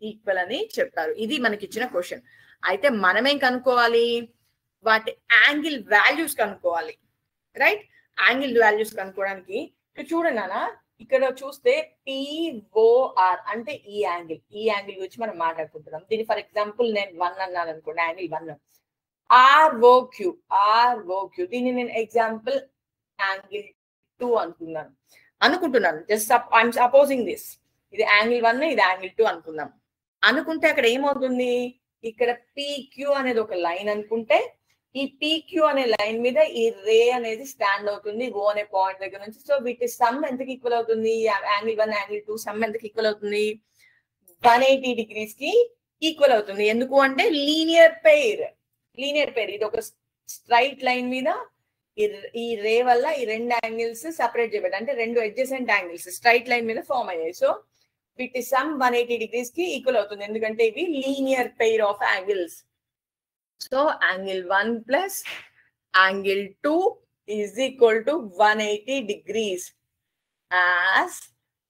A: ఈక్వల్ అని చెప్పారు. ఇది మనకి ఇచ్చిన క్వశ్చన్. అయితే మనమేం కనుక్కోవాలి? వాటి యాంగిల్ వాల్యూస్ కనుక్కోవాలి. రైట్. యాంగిల్ వాల్యూస్ కనుక్కోవడానికి చూడండి నాన్న, ఇక్కడ చూస్తే POR అంటే ఈ యాంగిల్ గురించి మనం మాట్లాడుకుంటున్నాం. దీన్ని ఫర్ ఎగ్జాంపుల్ నేను 1 అన్నాను అనుకోండి, యాంగిల్ 1. ROQ దీన్ని నేను ఎగ్జాంపుల్ యాంగిల్ 2 అనుకుంటున్నాను. Just I'm supposing this. ఇది యాంగిల్ 1, ఇది యాంగిల్ 2 అనుకుందాం. అనుకుంటే అక్కడ ఏమవుతుంది? ఇక్కడ PQ అనేది ఒక లైన్ అనుకుంటే ఈ PQ అనే లైన్ మీద ఈ రే అనేది స్టాండ్ అవుతుంది O అనే పాయింట్ దగ్గర నుంచి. సో వీటి సమ్ ఎంతకి ఈక్వల్ అవుతుంది? యాంగిల్ 1, యాంగిల్ 2 సమ్ ఎంతకి ఈక్వల్ అవుతుంది? 180 degrees కి ఈక్వల్ అవుతుంది. ఎందుకు అంటే లీనియర్ పెయిర్. ఇది ఒక స్ట్రైట్ లైన్ మీద ఈ రే వల్ల ఈ రెండు యాంగిల్స్ సెపరేట్ చేయబడ్డాయి. అంటే రెండు అడ్జసెంట్ యాంగిల్స్ స్ట్రైట్ లైన్ మీద ఫామ్ అయ్యాయి. సో వీటి సమ్ 180 degrees కి ఈక్వల్ అవుతుంది, ఎందుకంటే ఇవి linear pair of angles. So angle 1 plus angle 2 is equal to 180 degrees as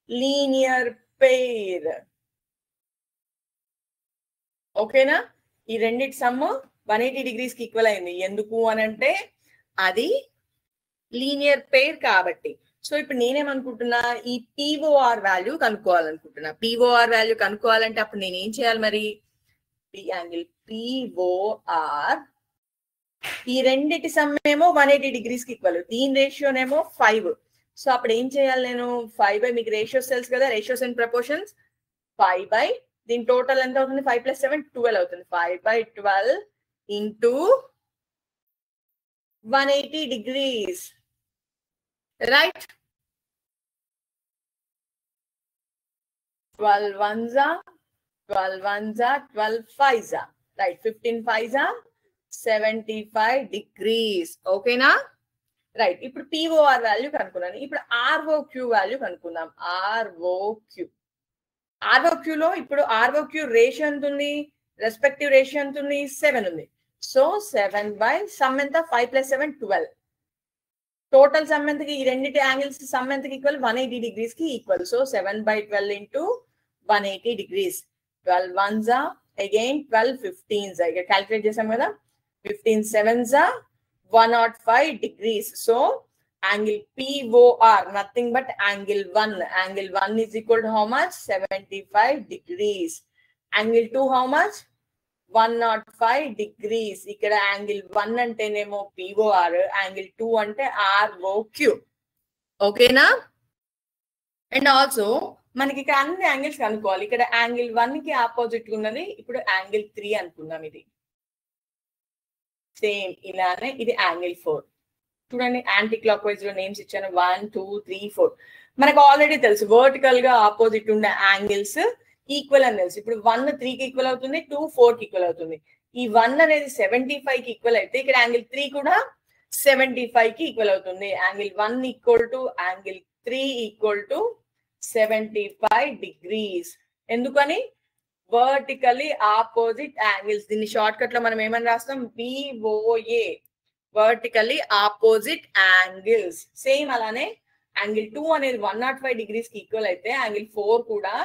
A: linear pair. ఓకేనా? ఈ రెండిటి సమ్ 180 degrees కి ఈక్వల్ అయింది. ఎందుకు అని అంటే అది లీనియర్ పెయిర్ కాబట్టి. సో ఇప్పుడు నేనేమనుకుంటున్నా, ఈ POR వాల్యూ కనుక్కోవాలనుకుంటున్నా. POR వాల్యూ కనుక్కోవాలంటే అప్పుడు నేను ఏం చేయాలి మరి? యాంగిల్ POR ఈ రెండిటి సమ్ ఏమో 180 degrees కి ఈక్వల్, దీని రేషియోనేమో 5. సో అప్పుడు ఏం చేయాలి నేను? 5 బై, మీకు రేషియోస్ తెలుసు కదా, రేషియోస్ అండ్ ప్రపోర్షన్స్, 5/2 దీని టోటల్ ఎంత అవుతుంది? 5 + 7 12 అవుతుంది. 5/12 into 180 degrees. Right? 12 ones are 12 ones are 12 fives are. Right? 15 fives are 75 degrees. Okay na? Right. ఇప్పుడు POR వాల్యూ కనుక్కున్నాను. ఇప్పుడు ROQ వాల్యూ కనుక్కుందాం. ROQ లో ఇప్పుడు ROQ రేషియో ఎంత ఉంది? రెస్పెక్టివ్ రేషియో ఎంత ఉంది? 7 ఉంది. సో 7 బై సమ్ ఎంత? 5 + 7 12. టోటల్ సమ్ ఎంతకి? ఈ రెండింటి యాంగిల్స్ సమ్ ఎంతకి ఈక్వల్? 180 degrees కి equal. So 7/12 into 180 degrees. 12 ones are again 12 15s. ఇక్కడ క్యాలిక్యులేట్ చేసాం కదా. 15 sevens are 105 degrees. So angle POR nothing but angle 1. Angle 1 is equal to how much? 75 degrees. Angle 2 how much? 105 degrees. ఇక్కడ angle 1 అంటేనేమో POR, angle 2 అంటే ROQ. ఓకేనా? And also మనకి ఇక్కడ అన్ని యాంగిల్స్ కనుక్కోవాలి. ఇక్కడ యాంగిల్ 1 కి ఆపోజిట్ ఉన్నది ఇప్పుడు యాంగిల్ 3 అనుకుందాం. ఇది సేమ్ ఇలానే ఇది యాంగిల్ 4. చూడండి యాంటీ క్లాక్ వైజ్ లో నేమ్స్ ఇచ్చాను. 1 2 3 4. మనకు ఆల్రెడీ తెలుసు వర్టికల్ గా ఆపోజిట్ ఉండే యాంగిల్స్ ఈక్వల్ అని తెలుసు. ఇప్పుడు 1 3 కి ఈక్వల్ అవుతుంది, 2 4 కి ఈక్వల్ అవుతుంది. ఈ 1 అనేది 75 కి ఈక్వల్ అయితే ఇక్కడ యాంగిల్ 3 కూడా 75 కి ఈక్వల్ అవుతుంది. Angle 1 equal to angle 3 equal to 75 degrees. ఎందుకని? Vertically opposite angles. దీన్ని షార్ట్ కట్ లో మనం ఏమని రాస్తాం? BOA, vertically opposite angles. Same అలానే యాంగిల్ 2 అనేది 105 degrees కి ఈక్వల్ అయితే యాంగిల్ 4 కూడా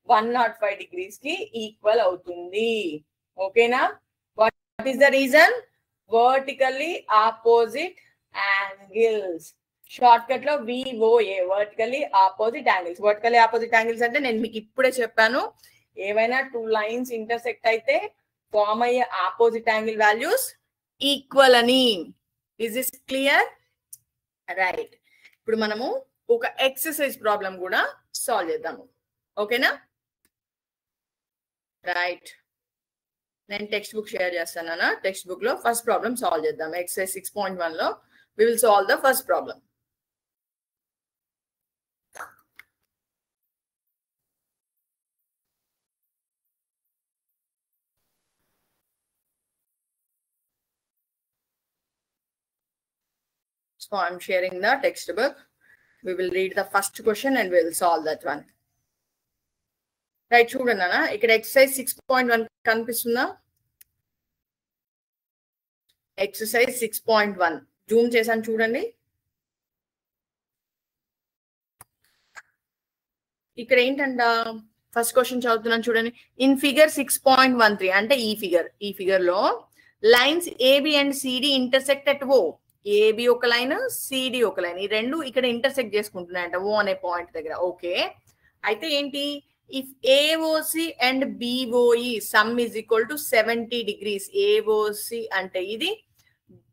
A: 105 degrees కి ఈక్వల్ అవుతుంది. ఓకేనా? What is the reason? Vertically opposite angles. Short cut లో VOA, vertically opposite angles. Vertically opposite angles అంటే నేను మీకు ఇప్పుడే చెప్పాను, ఏవైనా 2 lines ఇంటర్సెక్ట్ అయితే ఫార్మ్ అయ్యే ఆపోజిట్ యాంగిల్ వాల్యూస్ ఈక్వల్ అని. Is this clear? రైట్. ఇప్పుడు మనము ఒక ఎక్సర్సైజ్ ప్రాబ్లం కూడా సాల్వ్ చేద్దాము. ఓకేనా? రైట్. నేను టెక్స్ట్ బుక్ షేర్ చేస్తాను. టెక్స్ట్ బుక్ లో ఫస్ట్ ప్రాబ్లం సాల్వ్ చేద్దాం. ఎక్సర్సైజ్ 6.1 లో we will solve the first problem. So I'm sharing the textbook. We will read the first question and we will solve that one. Right, చూడండి అన్న, ఇక్కడ exercise 6.1 కనిపిస్తుందా? Exercise 6.1 Zoom చేశాను చూడండి. ఇక్కడ ఏంటంట ఫస్ట్ క్వశ్చన్ చదువుతున్నాను చూడండి. ఇన్ ఫిగర్ 6.13 అంటే ఈ ఫిగర్ లో lines AB and CD intersect at O. AB ఒక లైన్, CD ఒక లైన్, ఈ రెండు ఇక్కడ ఇంటర్సెక్ట్ చేసుకుంటున్నాయంట O అనే పాయింట్ దగ్గర. ఓకే, అయితే ఏంటి? If AOC and BOE some is equal to 70 degrees. AOC అంటే ఇది,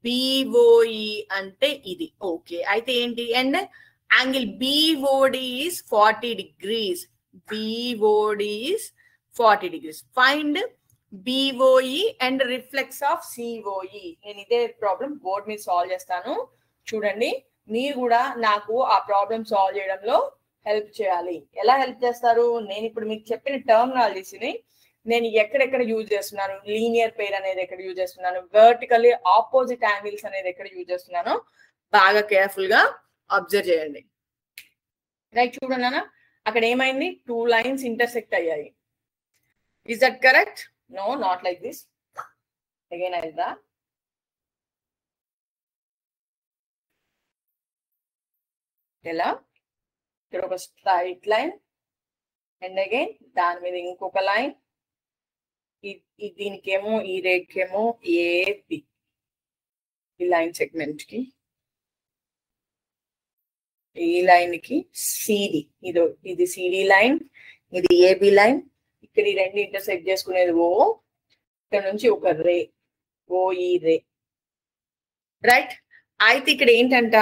A: BOE అంటే ఇది. ఓకే, అయితే ఏంటి? And angle BOD is 40 degrees. BOD is 40 degrees. Find BOE and reflex of COE. నేను ఇదే ప్రాబ్లం బోర్డ్ మీద సాల్వ్ చేస్తాను చూడండి. మీరు కూడా నాకు ఆ ప్రాబ్లం సాల్వ్ చేయడంలో హెల్ప్ చేయాలి. ఎలా హెల్ప్ చేస్తారు? నేను ఇప్పుడు మీకు చెప్పిన టర్మినాలజీస్ని నేను ఎక్కడెక్కడ యూజ్ చేస్తున్నాను, లీనియర్ పెయిర్ అనేది ఎక్కడ యూజ్ చేస్తున్నాను, వర్టికల్లీ ఆపోజిట్ యాంగిల్స్ అనేది ఎక్కడ యూజ్ చేస్తున్నానో బాగా కేర్ఫుల్ గా అబ్జర్వ్ చేయండి. రైట్, చూడండి అన్న, అక్కడ ఏమైంది? 2 lines ఇంటర్సెక్ట్ అయ్యాయి. Is that correct? No, not like this. Again అయిదా? ఎలా? ఇక్కడ ఒక స్ట్రైట్ లైన్ అండ్ అగైన్ దాని మీద ఇంకొక లైన్. దీనికేమో ఈ రేఖేమో AB, ఈ లైన్ సెగ్మెంట్ కి, ఈ లైన్ కి CD. ఇది CD లైన్, ఇది AB లైన్. ఇక్కడ ఈ రెండు ఇంటర్సెక్ట్ చేసుకునేది O. ఇక్కడ నుంచి ఒక రే, OE రే. రైట్, అయితే ఇక్కడ ఏంటంట?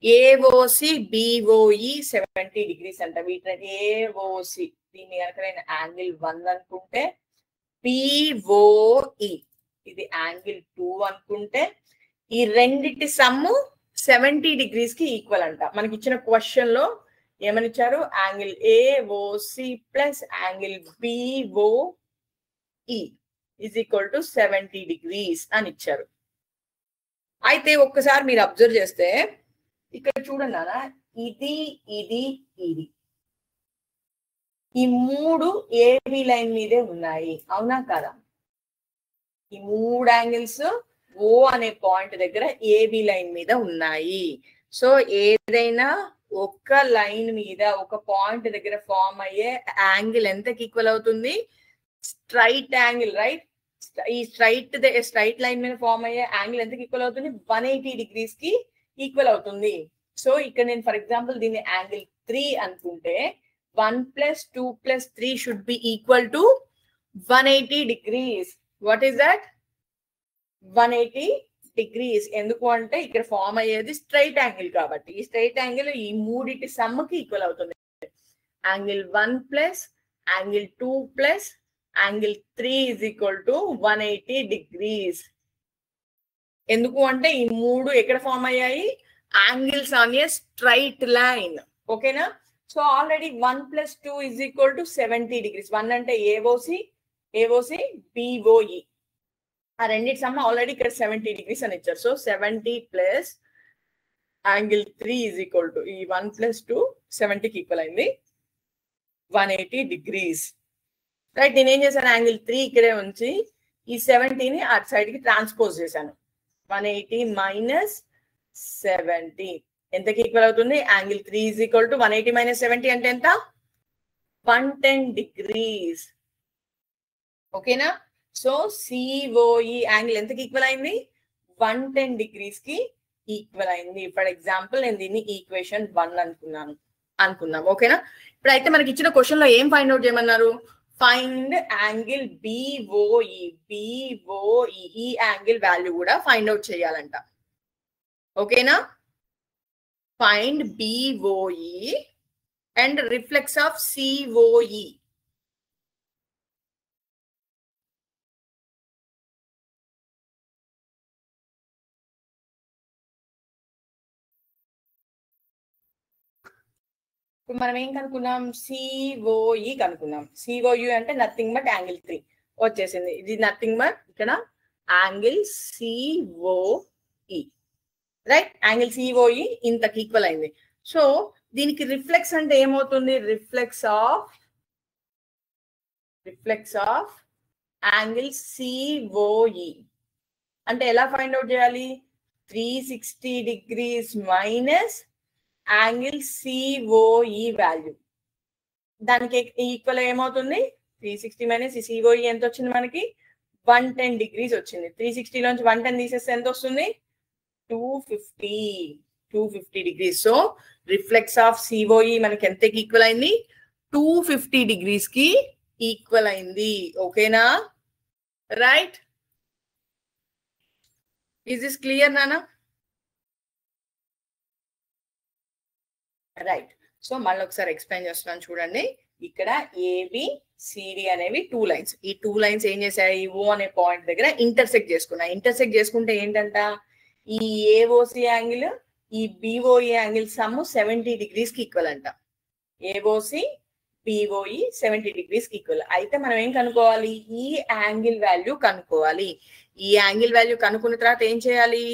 A: ఏఓసి బిఓఈ 70 degrees అంట. వీటిని ఏఓసి దీన్ని కనుక నేను యాంగిల్ 1 అనుకుంటే, పిఓఈ ఇది యాంగిల్ 2 అనుకుంటే, ఈ రెండిటి సమ్ము 70 degrees కి ఈక్వల్ అంట. మనకి ఇచ్చిన క్వశ్చన్ లో ఏమని ఇచ్చారు? Angle AOC plus angle BOE is equal to 70 degrees అని ఇచ్చారు. అయితే ఒక్కసారి మీరు అబ్జర్వ్ చేస్తే ఇక్కడ చూడండి నాన్న, ఇది ఇది ఇది ఈ మూడు ఏబి లైన్ మీదే ఉన్నాయి, అవునా కదా? ఈ మూడు యాంగిల్స్ ఓ అనే పాయింట్ దగ్గర ఏబి లైన్ మీద ఉన్నాయి. సో ఏదైనా ఒక లైన్ మీద ఒక పాయింట్ దగ్గర ఫామ్ అయ్యే యాంగిల్ ఎంతకి ఈక్వల్ అవుతుంది? Straight angle, right? ఈ స్ట్రైట్ లైన్ మీద ఫామ్ అయ్యే యాంగిల్ ఎంతకి ఈక్వల్ అవుతుంది? 180 degrees కి ఈక్వల్ అవుతుంది. సో ఇక్కడ నేను ఫర్ ఎగ్జాంపుల్ దీన్ని యాంగిల్ 3 అనుకుంటే 1 + 2 + 3 should be equal to 180 degrees. What is that? 180 degrees. ఎందుకు అంటే ఇక్కడ ఫామ్ అయ్యేది స్ట్రైట్ యాంగిల్ కాబట్టి, ఈ స్ట్రైట్ యాంగిల్ ఈ మూడిటి సమ్కి ఈక్వల్ అవుతుంది. Angle 1 plus angle 2 plus angle 3 is equal to 180 degrees. ఎందుకు అంటే ఈ మూడు ఎక్కడ ఫామ్ అయ్యాయి? Angles on a straight line. ఓకేనా? So already 1 + 2 is equal to 70 degrees. 1 అంటే ఏఓసి బిఓఈ, ఆ రెండింటి సమ్ ఆల్రెడీ ఇక్కడ 70 degrees అని ఇచ్చారు. So 70 plus angle 3 is equal to ఈ 1 + 2 70కి ఈక్వల్ అయింది 180 degrees. రైట్? నేను ఏం చేశాను? యాంగిల్ 3 ఇక్కడే ఉంచి ఈ 70ని అటు సైడ్ కి ట్రాన్స్పోజ్ చేశాను. 180 మైనస్ 70 ఎంతకి ఈక్వల్ అవుతుంది? Angle 3 is equal to 180 minus 70 అంటే ఎంత? 110 degrees. ఓకేనా? సో సిఓఈ యాంగిల్ ఎంతకి ఈక్వల్ అయింది? 110 degrees కి ఈక్వల్ అయింది. ఫర్ ఎగ్జాంపుల్ నేను దీన్ని ఈక్వేషన్ 1 అనుకుందాం. ఓకేనా? ఇప్పుడైతే మనకి ఇచ్చిన క్వశ్చన్ లో ఏం ఫైండ్ అవుట్ చేయమన్నారు? Find angle BOE. ఈ యాంగిల్ వాల్యూ కూడా ఫైండ్ అవుట్ చేయాలంట. ఓకేనా? Find BOE and reflex of COE. ఇప్పుడు మనం ఏం కనుక్కున్నాం? సిఓఈ కనుక్కున్నాం. సిఓఈ అంటే నథింగ్ బట్ యాంగిల్ 3 వచ్చేసింది. ఇది నథింగ్ బట్ ఇక్కడ angle COE, right? Angle COE ఇంతకి ఈక్వల్ అయింది. సో దీనికి రిఫ్లెక్స్ అంటే ఏమవుతుంది? రిఫ్లెక్స్ ఆఫ్ యాంగిల్ సిఓఈ అంటే ఎలా ఫైండ్ అవుట్ చేయాలి? 360 degrees minus angle COE value, దానికి ఈక్వల్ ఏమవుతుంది? 360 మైనస్ ఈ సిఓఈ ఎంత వచ్చింది మనకి? 110 degrees వచ్చింది. 360 లోంచి 110 తీసేస్తే ఎంత వస్తుంది? 250 degrees. So reflex of COE మనకి ఎంతకి ఈక్వల్ అయింది? 250 degrees కి ఈక్వల్ అయింది. ఓకేనా? రైట్? ఈజ్ దిస్ క్లియర్ నానా? రైట్. సో మళ్ళీ ఒకసారి ఎక్స్ప్లెయిన్ చేస్తున్నాను చూడండి. ఇక్కడ ఏబి సిడి అనేవి 2 lines. ఈ 2 lines ఏం చేశాయి? ఓ అనే పాయింట్ దగ్గర ఇంటర్సెక్ట్ చేసుకున్నాయి. ఇంటర్సెక్ట్ చేసుకుంటే ఏంటంట? ఈ ఏఓసి యాంగిల్ ఈ బిఓఈ యాంగిల్ సమ్ 70 degrees కి ఈక్వల్ అంట. ఏఓసి బిఓఈ 70 degrees కి ఈక్వల్. అయితే మనం ఏం కనుక్కోవాలి? ఈ యాంగిల్ వాల్యూ కనుక్కోవాలి. ఈ యాంగిల్ వాల్యూ కనుక్కున్న తర్వాత ఏం చేయాలి?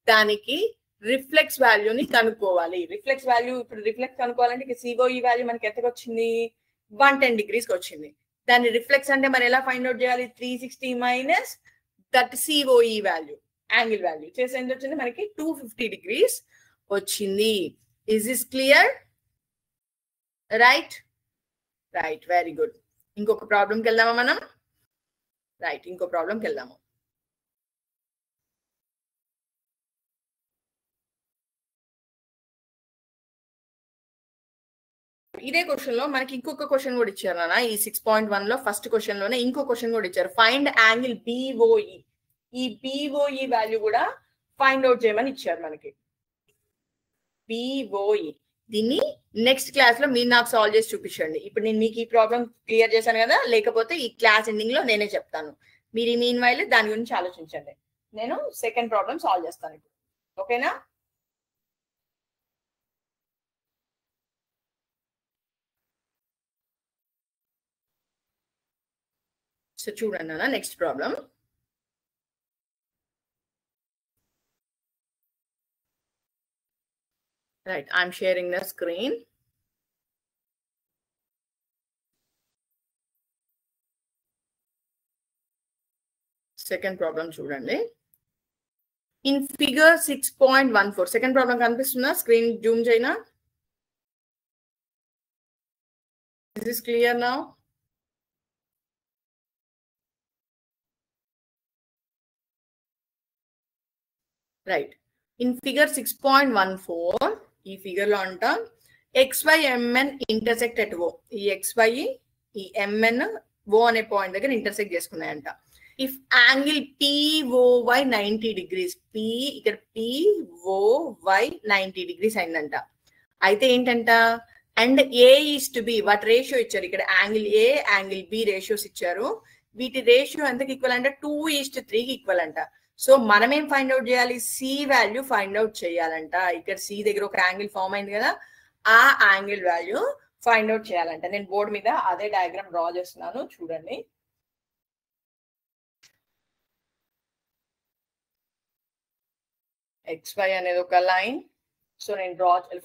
A: దానికి రిఫ్లెక్స్ వాల్యూని కనుక్కోవాలి. రిఫ్లెక్స్ వాల్యూ ఇప్పుడు రిఫ్లెక్స్ కనుక్కోవాలంటే సిఓఈ వాల్యూ మనకి ఎంతకు వచ్చింది? 110 degrees కి వచ్చింది. దాన్ని రిఫ్లెక్స్ అంటే మనం ఎలా ఫైండ్ అవుట్ చేయాలి? 360 minus that COE value, angle value చేసి ఎంత వచ్చింది మనకి? 250 degrees వచ్చింది. Is this clear? Right? Right, very good. ఇంకొక ప్రాబ్లంకి వెళ్దామా మనం? రైట్, ఇంకో ప్రాబ్లంకి వెళ్దాము. ఇదే క్వశ్చన్ లో మనకి ఇంకొక క్వశ్చన్ కూడా ఇచ్చారు నాన్న. ఈ 6.1 లో ఫస్ట్ క్వశ్చన్ లోనే ఇంకో క్వశ్చన్ కూడా ఇచ్చారు. Find angle BOE. ఈ బిఓఈ వాల్యూ కూడా ఫైండ్ అవుట్ చేయమని ఇచ్చారు మనకి. POE. దీన్ని నెక్స్ట్ క్లాస్ లో మీరు నాకు సాల్వ్ చేసి చూపించండి. ఇప్పుడు నేను మీకు ఈ ప్రాబ్లం క్లియర్ చేశాను కదా, లేకపోతే ఈ క్లాస్ ఎండింగ్ లో నేనే చెప్తాను. మీరు ఈ మీన్ వైల్ దాని గురించి ఆలోచించండి. నేను సెకండ్ ప్రాబ్లం సాల్వ్ చేస్తాను ఇప్పుడు. ఓకేనా? సో చూడండి అన్న, next problem. Right, I'm sharing the screen. Second problem చూడండి. In figure 6.14, second problem కనిపిస్తుందా? Screen zoom చేయనా? Is this clear now? Right. In figure 6.14, ఈ ఫిగర్ లో అంట XY MN intersect at O. ఈ XY ఈ MN O అనే point దగ్గర intersect చేసుకున్నాయంట. If angle POY 90 degrees, P ఇక్కడ POY 90 degrees అయిందంట. అయితే ఏంటంట, and A is to B, వాటి రేషియో ఇచ్చారు. ఇక్కడ angle A, angle B ratios ఇచ్చారు. వీటి రేషియో ఎంతకి ఈక్వల్ అంట? 2:3 కి ఈక్వల్ అంట. సో మనం ఏం ఫైండ్ అవుట్ చేయాలి? సి వాల్యూ ఫైండ్ అవుట్ చేయాలంట. ఇక్కడ సి దగ్గర ఒక యాంగిల్ ఫామ్ అయింది కదా, ఆ యాంగిల్ వాల్యూ ఫైండ్ అవుట్ చేయాలంట. నేను బోర్డు మీద అదే డయాగ్రామ్ డ్రా చేస్తున్నాను, చూడండి. XY అనేది ఒక లైన్. సో నేను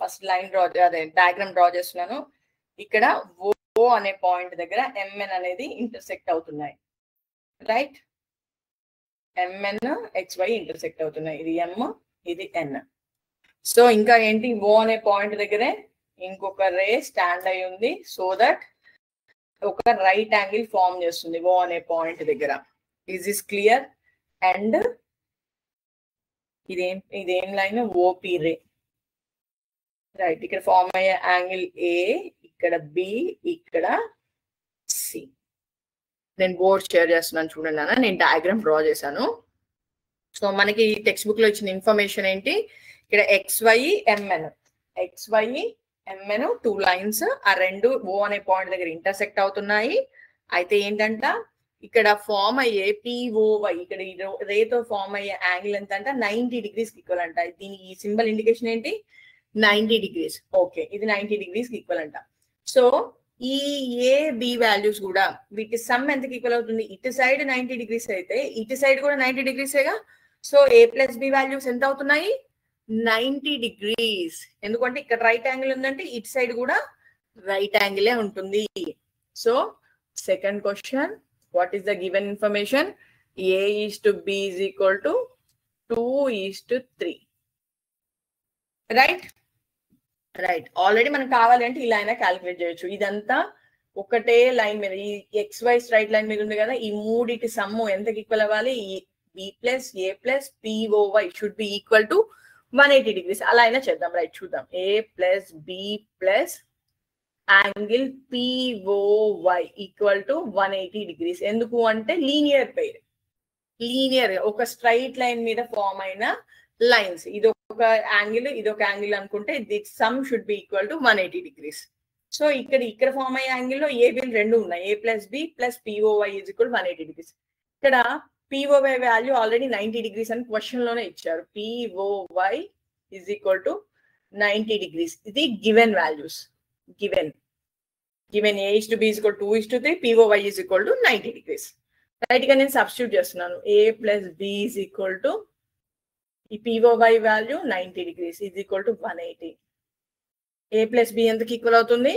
A: ఫస్ట్ లైన్ అదే డయాగ్రామ్ డ్రా చేస్తున్నాను. ఇక్కడ O అనే పాయింట్ దగ్గర MN అనేది ఇంటర్సెక్ట్ అవుతున్నాయి. రైట్, MN XY ఇంటర్సెక్ట్ అవుతున్నాయి. ఇది M, ఇది N. సో ఇంకా ఏంటి, O అనే పాయింట్ దగ్గరే ఇంకొక రే స్టాండ్ అయి ఉంది. సో దట్ ఒక రైట్ యాంగిల్ ఫామ్ చేస్తుంది O అనే పాయింట్ దగ్గర. Is is clear? అండ్ ఇదేం లైన్? OP రే. రైట్, ఇక్కడ ఫామ్ అయ్యే యాంగిల్ A, ఇక్కడ B, ఇక్కడ C. నేను బోర్డ్ షేర్ చేస్తున్నాను, చూడండి అన్న. నేను డయాగ్రామ్ డ్రా చేశాను. సో మనకి టెక్స్ట్ బుక్ లో ఇచ్చిన ఇన్ఫర్మేషన్ ఏంటి, ఇక్కడ XY MN టూ లైన్స్, ఆ రెండు O అనే పాయింట్ దగ్గర ఇంటర్సెక్ట్ అవుతున్నాయి. అయితే ఏంటంట, ఇక్కడ ఫామ్ అయ్యే POY, ఇక్కడ రేతో ఫామ్ అయ్యే యాంగిల్ ఎంత అంట? 90 degrees కి ఈక్వల్ అంట. దీని ఈ సింబల్ ఇండికేషన్ ఏంటి? 90 degrees. ఓకే, ఇది 90 degrees కి ఈక్వల్ అంట. సో ఈ AB వాల్యూస్ కూడా వీటి సమ్ ఎంతకి ఈక్వల్ అవుతుంది? ఇటు సైడ్ 90 degrees అయితే ఇటు సైడ్ కూడా 90 degrees. So A + B values ఎంత అవుతున్నాయి? 90 degrees. ఎందుకంటే ఇక్కడ రైట్ యాంగిల్ ఉందంటే ఇటు సైడ్ కూడా రైట్ యాంగిలే ఉంటుంది. So second question, what is the given information? A is to B is equal to 2:3. Right right already మనకు కావాలంటే ఇలా అయినా క్యాలిక్యులేట్ చేయొచ్చు. ఇదంతా ఒకటే లైన్ మీద, ఈ XY స్ట్రైట్ లైన్ మీద ఉంది కదా, ఈ మూడిటి సమ్ము ఎంతకి ఈక్వల్ అవ్వాలి? B + A + POY should be equal to 180 degrees. అలా అయినా చేద్దాం. రైట్, చూద్దాం. A + B + angle POY equal to 180 degrees. ఎందుకు అంటే లీనియర్ పెయిర్, లీనియర్ ఒక స్ట్రైట్ లైన్ మీద ఫామ్ అయిన లైన్స్. ఇది ఒక యాంగిల్, ఇది ఒక యాంగిల్ అనుకుంటే the some should be equal to 180 degrees. So ఇక్కడ ఫామ్ అయ్యే యాంగిల్లో ఏబిల్ రెండు ఉన్నాయి. A + B + POY is equal 180 degrees. ఇక్కడ POY వాల్యూ ఆల్రెడీ 90 degrees అని క్వశ్చన్ లోనే ఇచ్చారు. POY is equal to 90 degrees. ఇది given values. Given A is to B is equal to 2:3, POY is equal to 90 degrees. Right గా నేను substitute చేస్తున్నాను. A + B is equal to ఈ POY value 90 degrees is equal to 180. A + B ఎంతకి equal అవుతుంది?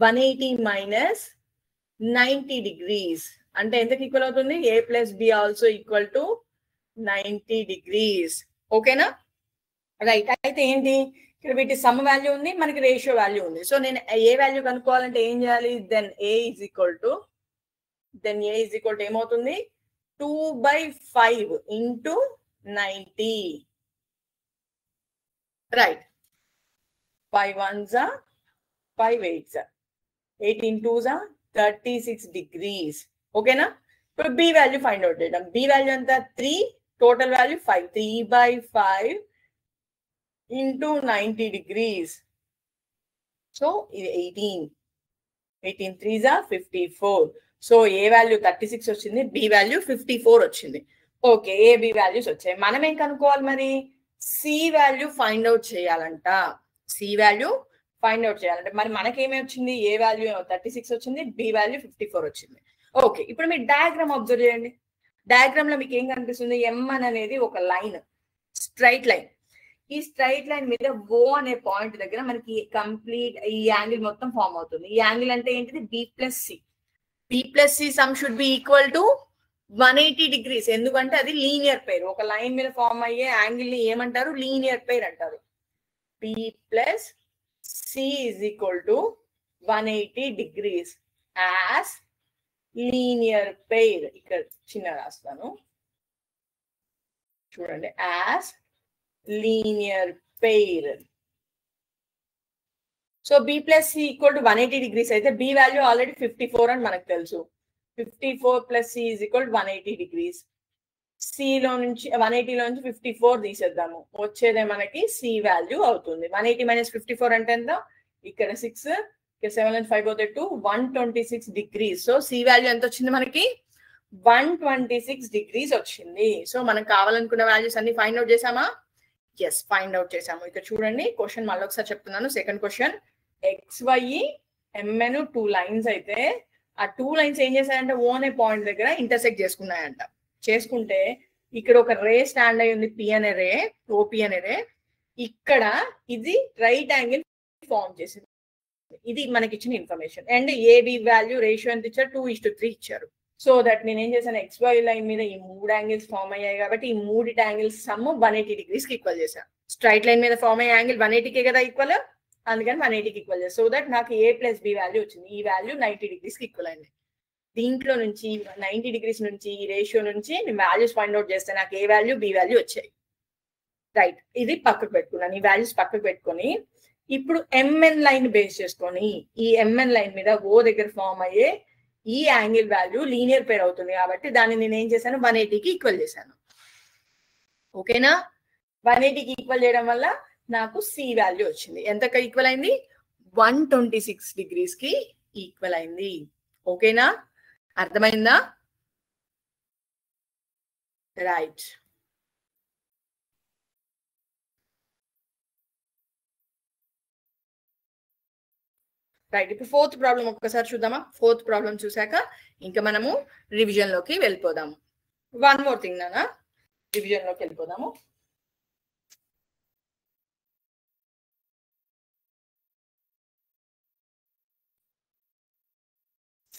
A: 180 - 90 degrees అంటే ఎంతకి equal అవుతుంది? A + B also equal to 90 degrees. ఓకేనా? రైట్, అయితే ఏంటి, ఇక్కడ వీటి సమ్ వాల్యూ ఉంది, మనకి రేషియో వాల్యూ ఉంది. సో నేను ఏ వాల్యూ కనుక్కోవాలంటే ఏం చేయాలి? Then A is equal to ఏమవుతుంది? 2/5 into 90. Right, 5 1s are 5 8s are 18 2s are 36 degrees. ఓకేనా? ఇప్పుడు B వాల్యూ ఫైండ్ అవుట్ చేద్దాం. B వాల్యూ ఎంత? 3, total value 5. 3/5 into 90 degrees. So 18 3s are 54. So A value 36 వచ్చింది, B value 54 వచ్చింది. Okay, A B values వచ్చాయి. మనం ఏం కనుక్కోవాలి మరి? సి వాల్యూ ఫైండ్ అవుట్ చేయాలంట. సి వాల్యూ ఫైండ్ అవుట్ చేయాలంటే మరి మనకేమీ వచ్చింది? ఏ వాల్యూ 36 వచ్చింది, బి వాల్యూ 54 వచ్చింది. ఓకే, ఇప్పుడు మీరు డయాగ్రామ్ అబ్జర్వ్ చేయండి. డయాగ్రామ్ లో మీకు ఏం కనిపిస్తుంది? M1 అనేది ఒక లైన్, స్ట్రైట్ లైన్. ఈ స్ట్రైట్ లైన్ మీద ఓ అనే పాయింట్ దగ్గర మనకి కంప్లీట్ ఈ యాంగిల్ మొత్తం ఫామ్ అవుతుంది. ఈ యాంగిల్ అంటే ఏంటిది? B plus C. B plus C sum should be equal to 180 degrees. ఎందుకంటే అది లీనియర్ పెయిర్. ఒక లైన్ మీద ఫామ్ అయ్యే యాంగిల్ ని ఏమంటారు? లీనియర్ పెయిర్ అంటారు. B plus C is equal to 180 degrees as linear pair. ఇక్కడ చిన్న రాస్తాను చూడండి, as linear pair. So B plus C equal to 180 degrees అయితే బి వాల్యూ ఆల్రెడీ 54 అని మనకు తెలుసు. 54 plus C is equal to 180 degrees. సిలో నుంచి 180 లో నుంచి 54 తీసేద్దాము, వచ్చేదే మనకి సి వాల్యూ అవుతుంది. 180 మైనస్ 54 అంటే ఎంత? ఇక్కడ 6, ఇక్కడ 7 and 5 పోతే 2, 126 డిగ్రీస్. సో సి వాల్యూ ఎంత వచ్చింది మనకి? 126 డిగ్రీస్ వచ్చింది. సో మనం కావాలనుకున్న వాల్యూస్ అన్ని ఫైండ్ అవుట్ చేసామా? ఎస్, ఫైండ్ అవుట్ చేసాము. ఇక్కడ చూడండి క్వశ్చన్ మళ్ళీ ఒకసారి చెప్తున్నాను. Second question, XY MN 2 lines అయితే ఆ 2 లైన్స్ ఏం చేశాయంటే ఓ అనే పాయింట్ దగ్గర ఇంటర్సెక్ట్ చేసుకున్నాయంట. చేసుకుంటే ఇక్కడ ఒక రే స్టాండ్ అయి ఉంది, పి అనే రే, ఓపి అనే రే. ఇక్కడ ఇది రైట్ యాంగిల్ ఫార్మ్ చేసింది. ఇది మనకి ఇచ్చిన information. And AB value ratio ఎంత ఇచ్చారు? 2:3 ఇచ్చారు. సో దట్ నేను ఏం చేశాను? XY లైన్ మీద ఈ 3 యాంగిల్స్ ఫామ్ అయ్యాయి కాబట్టి ఈ 3 యాంగిల్స్ సమ్ 180 డిగ్రీస్ కి ఈక్వల్ చేశాను. స్ట్రైట్ లైన్ మీద ఫామ్ అయ్యే యాంగిల్ 180కే కదా ఈక్వల్, అందుకని 180కి ఈక్వల్ చేశాను. సో దట్ నాకు ఏ ప్లస్ బి వాల్యూ వచ్చింది. ఈ వాల్యూ 90 డిగ్రీస్ కి ఈక్వల్ అయింది. దీంట్లో నుంచి 90 డిగ్రీస్ నుంచి ఈ రేషియో నుంచి నేను వాల్యూస్ ఫైండ్ అవుట్ చేస్తే నాకు ఏ వాల్యూ, బి వాల్యూ వచ్చాయి. రైట్, ఇది పక్కకు పెట్టుకున్నాను. ఈ వాల్యూస్ పక్కకు పెట్టుకొని ఇప్పుడు ఎంఎన్ లైన్ బేస్ చేసుకొని ఈ ఎంఎన్ లైన్ మీద ఓ దగ్గర ఫామ్ అయ్యే ఈ యాంగిల్ వాల్యూ లీనియర్ పెయిర్ అవుతుంది కాబట్టి దాన్ని నేను ఏం చేశాను? 180కి ఈక్వల్ చేశాను. ఓకేనా? 180కి ఈక్వల్ చేయడం వల్ల నాకు సి వాల్యూ వచ్చింది. ఎంతకి ఈక్వల్ అయింది? 126 డిగ్రీస్ కి ఈక్వల్ అయింది. ఓకేనా? అర్థమైందా? రైట్. రైట్, ఇప్పుడు ఫోర్త్ ప్రాబ్లం ఒక్కసారి చూద్దామా? ఫోర్త్ ప్రాబ్లం చూసాక ఇంకా మనము రివిజన్ లోకి వెళ్ళిపోదాము. వన్ మోర్ థింగ్ నానా, రివిజన్ లోకి వెళ్ళిపోదాము.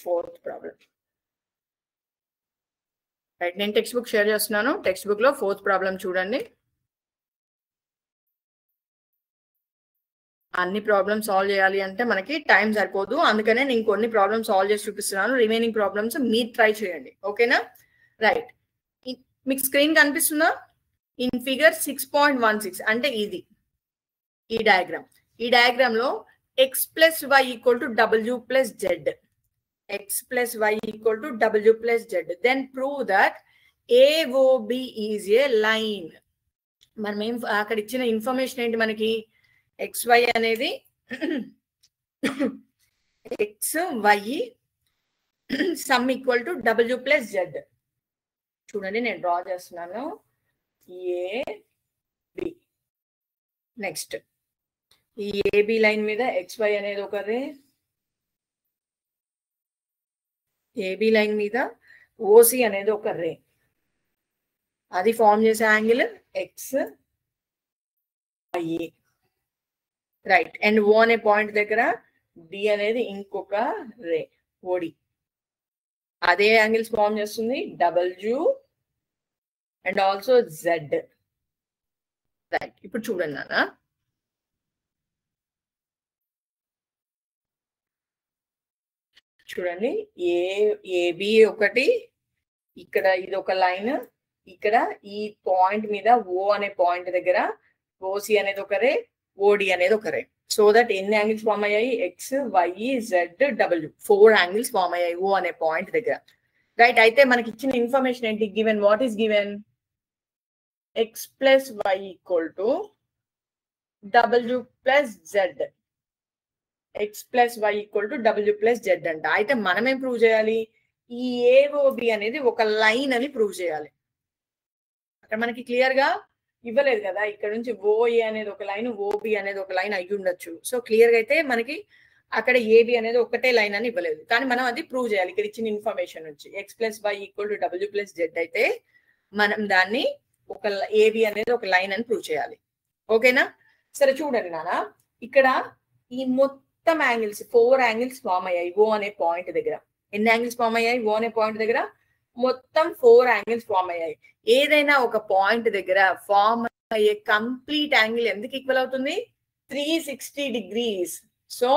A: Fourth problem. రైట్, నేను టెక్స్ట్ బుక్ షేర్ చేస్తున్నాను. టెక్స్ట్ బుక్ లో ఫోర్త్ ప్రాబ్లం చూడండి. అన్ని ప్రాబ్లమ్స్ సాల్వ్ చేయాలి అంటే మనకి టైం సరిపోదు, అందుకనే నేను కొన్ని ప్రాబ్లమ్స్ సాల్వ్ చేసి చూపిస్తున్నాను. రిమైనింగ్ ప్రాబ్లమ్స్ మీరు ట్రై చేయండి. ఓకేనా? రైట్, మీకు స్క్రీన్ కనిపిస్తుందా? ఇన్ ఫిగర్ 6.16 అంటే ఇది ఈ డయాగ్రామ్. ఈ డయాగ్రామ్ లో x plus Y equal to W plus Z, x plus Y equal to W plus Z. Then prove that AOB is a line. మనం ఏం అక్కడ ఇచ్చిన ఇన్ఫర్మేషన్ ఏంటి మనకి? XY అనేది XY sum equal to W plus Z. చూడండి నేను draw చేస్తున్నాను. AB. నెక్స్ట్ ఈ AB లైన్ మీద XY అనేది ఒక రే, AB లైన్ మీద OC అనేది ఒక రే, అది ఫామ్ చేసే యాంగిల్ XY. రైట్, అండ్ ఓ అనే పాయింట్ దగ్గర డి అనేది ఇంకొక రే, ఓడి, అదే యాంగిల్స్ ఫామ్ చేస్తుంది W and also Z. Right, ఇప్పుడు చూడండి నాన్న, చూడండి ఏబి ఒకటి, ఇక్కడ ఇది ఒక లైన్, ఇక్కడ ఈ పాయింట్ మీద ఓ అనే పాయింట్ దగ్గర ఓసి అనేది ఒక రే, ఓడి అనేది ఒక రే. సో దట్ ఎన్ని యాంగిల్స్ ఫామ్ అయ్యాయి? XYZ W, 4 యాంగిల్స్ ఫామ్ అయ్యాయి ఓ అనే పాయింట్ దగ్గర. రైట్, అయితే మనకి ఇచ్చిన ఇన్ఫర్మేషన్ ఏంటి? Given what is given? X plus Y equal to W plus Z, X plus Y equal to W plus Z అంట. అయితే మనం ఏం ప్రూవ్ చేయాలి? ఈ ఏఓబి అనేది ఒక లైన్ అని ప్రూవ్ చేయాలి. అక్కడ మనకి క్లియర్ గా ఇవ్వలేదు కదా, ఇక్కడ నుంచి ఓఏ అనేది ఒక లైన్, ఓబి అనేది ఒక లైన్ అయ్యి ఉండొచ్చు. సో క్లియర్ గా అయితే మనకి అక్కడ ఏబి అనేది ఒకటే లైన్ అని ఇవ్వలేదు, కానీ మనం అది ప్రూవ్ చేయాలి ఇక్కడ ఇచ్చిన ఇన్ఫర్మేషన్ నుంచి. X plus Y equal to W plus Z అయితే మనం దాన్ని ఒక ఏబి అనేది ఒక లైన్ అని ప్రూవ్ చేయాలి. ఓకేనా? సరే చూడండి నాన్న, ఇక్కడ ఈ మొత్తం యాంగిల్స్ 4 యాంగిల్స్ ఫామ్ అయ్యాయి ఓ అనే పాయింట్ దగ్గర. ఎన్ని యాంగిల్స్ ఫామ్ అయ్యాయి ఓ అనే పాయింట్ దగ్గర? మొత్తం 4 యాంగిల్స్ ఫామ్ అయ్యాయి. ఏదైనా ఒక పాయింట్ దగ్గర ఫామ్ అయ్యే కంప్లీట్ యాంగిల్ ఎందుకు ఈక్వల్ అవుతుంది? 360 degrees. So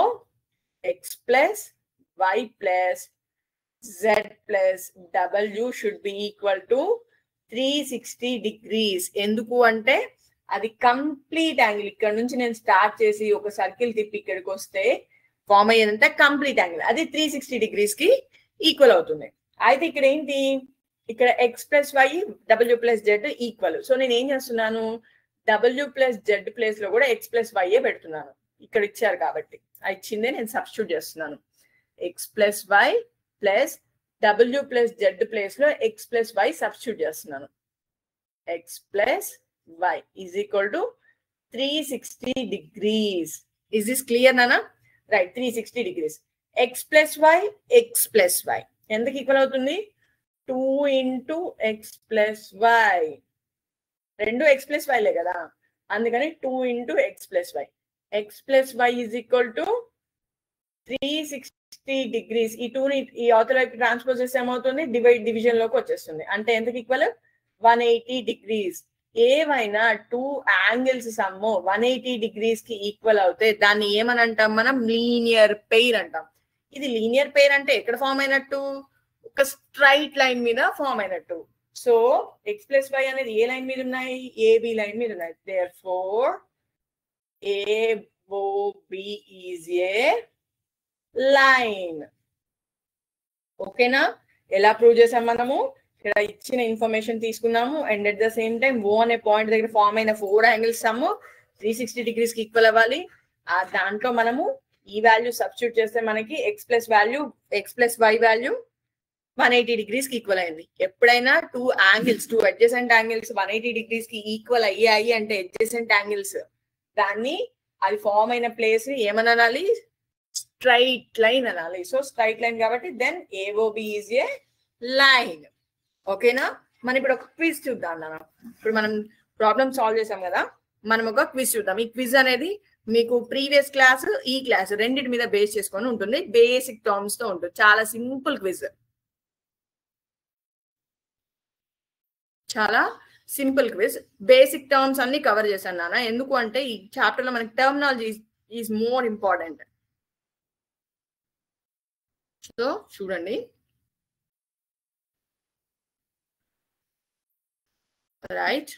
A: X plus why plus Z plus W should be equal to 360 degrees. ఎందుకు అంటే అది కంప్లీట్ యాంగిల్. ఇక్కడ నుంచి నేను స్టార్ట్ చేసి ఒక సర్కిల్ తిప్పి ఇక్కడికి వస్తే ఫామ్ అయ్యేదంటే కంప్లీట్ యాంగిల్, అది 360 degrees కి ఈక్వల్ అవుతుంది. అయితే ఇక్కడ ఏంటి, ఇక్కడ X plus Y W plus Z equal. So నేను ఏం చేస్తున్నాను, డబ్ల్యూ ప్లస్ జెడ్ ప్లేస్ లో కూడా ఎక్స్ ప్లస్ వై పెడుతున్నాను. ఇక్కడ ఇచ్చారు కాబట్టి ఆ ఇచ్చిందే నేను సబ్స్టిట్యూట్ చేస్తున్నాను. ఎక్స్ ప్లస్ వై ప్లస్ డబ్ల్యూ ప్లస్ జెడ్ ప్లేస్ లో ఎక్స్ ప్లస్ వై సబ్స్టిట్యూట్ చేస్తున్నాను. X plus y is equal to 360 degrees. Is this clear నానా? Right, 360 degrees. X plus y, x plus y ఎందుకు ఈక్వల్ అవుతుంది? 2 into x plus y. రెండు x plus వైలే కదా, అందుకని 2 into x plus y. X plus y is equal to 360 degrees. ఈ 2ని ఈ అవతల వైపు ట్రాన్స్పోజ్ చేస్తే ఏమవుతుంది? డివిజన్ లోకి వచ్చేస్తుంది. అంటే ఎందుకు ఈక్వల్? 180 degrees. ఏవైనా 2 యాంగిల్స్ సమ్ 180 degrees కి ఈక్వల్ అవుతే దాన్ని ఏమని అంటాం మనం? లీనియర్ పెయిర్ అంటాం. ఇది లీనియర్ పెయిర్ అంటే ఎక్కడ ఫామ్ అయినట్టు? ఒక స్ట్రైట్ లైన్ మీద ఫామ్ అయినట్టు. సో ఎక్స్ ప్లస్ వై అనేది ఏ లైన్ మీద ఉన్నాయి? ఏబి లైన్ మీద ఉన్నాయి. Therefore AOB is a line. ఓకేనా? ఎలా ప్రూవ్ చేసాం మనము? ఇక్కడ ఇచ్చిన ఇన్ఫర్మేషన్ తీసుకున్నాము and at the same time O అనే పాయింట్ దగ్గర ఫామ్ అయిన 4 యాంగిల్స్ సమ్ 360 degrees కి ఈక్వల్ అవ్వాలి. ఆ దాంట్లో మనము ఈ వాల్యూ సబ్స్టిట్యూట్ చేస్తే మనకి x plus value, x plus y value 180 degrees కి ఈక్వల్ అయింది. ఎప్పుడైనా 2 యాంగిల్స్, 2 అడ్జసెంట్ యాంగిల్స్ 180 degrees కి ఈక్వల్ అయ్యాయి అంటే అడ్జసెంట్ యాంగిల్స్, దాన్ని అది ఫామ్ అయిన ప్లేస్ ఏమనాలి? స్ట్రైట్ లైన్ అనాలి. సో స్ట్రైట్ లైన్ కాబట్టి then AOB is a line. ఓకేనా? మనం ఇప్పుడు ఒక క్విజ్ చూద్దాం నాన్న. ఇప్పుడు మనం ప్రాబ్లమ్ సాల్వ్ చేసాం కదా, మనం ఒక క్విజ్ చూద్దాం. ఈ క్విజ్ అనేది మీకు ప్రీవియస్ క్లాస్, ఈ క్లాస్ రెండింటి మీద బేస్ చేసుకొని ఉంటుంది. బేసిక్ టర్మ్స్ తో ఉంటుంది. చాలా సింపుల్ క్విజ్, చాలా సింపుల్ క్విజ్. బేసిక్ టర్మ్స్ అన్ని కవర్ చేశాను నాన్న. ఎందుకు అంటే ఈ చాప్టర్ లో మనకి terminology is more important. So చూడండి, right?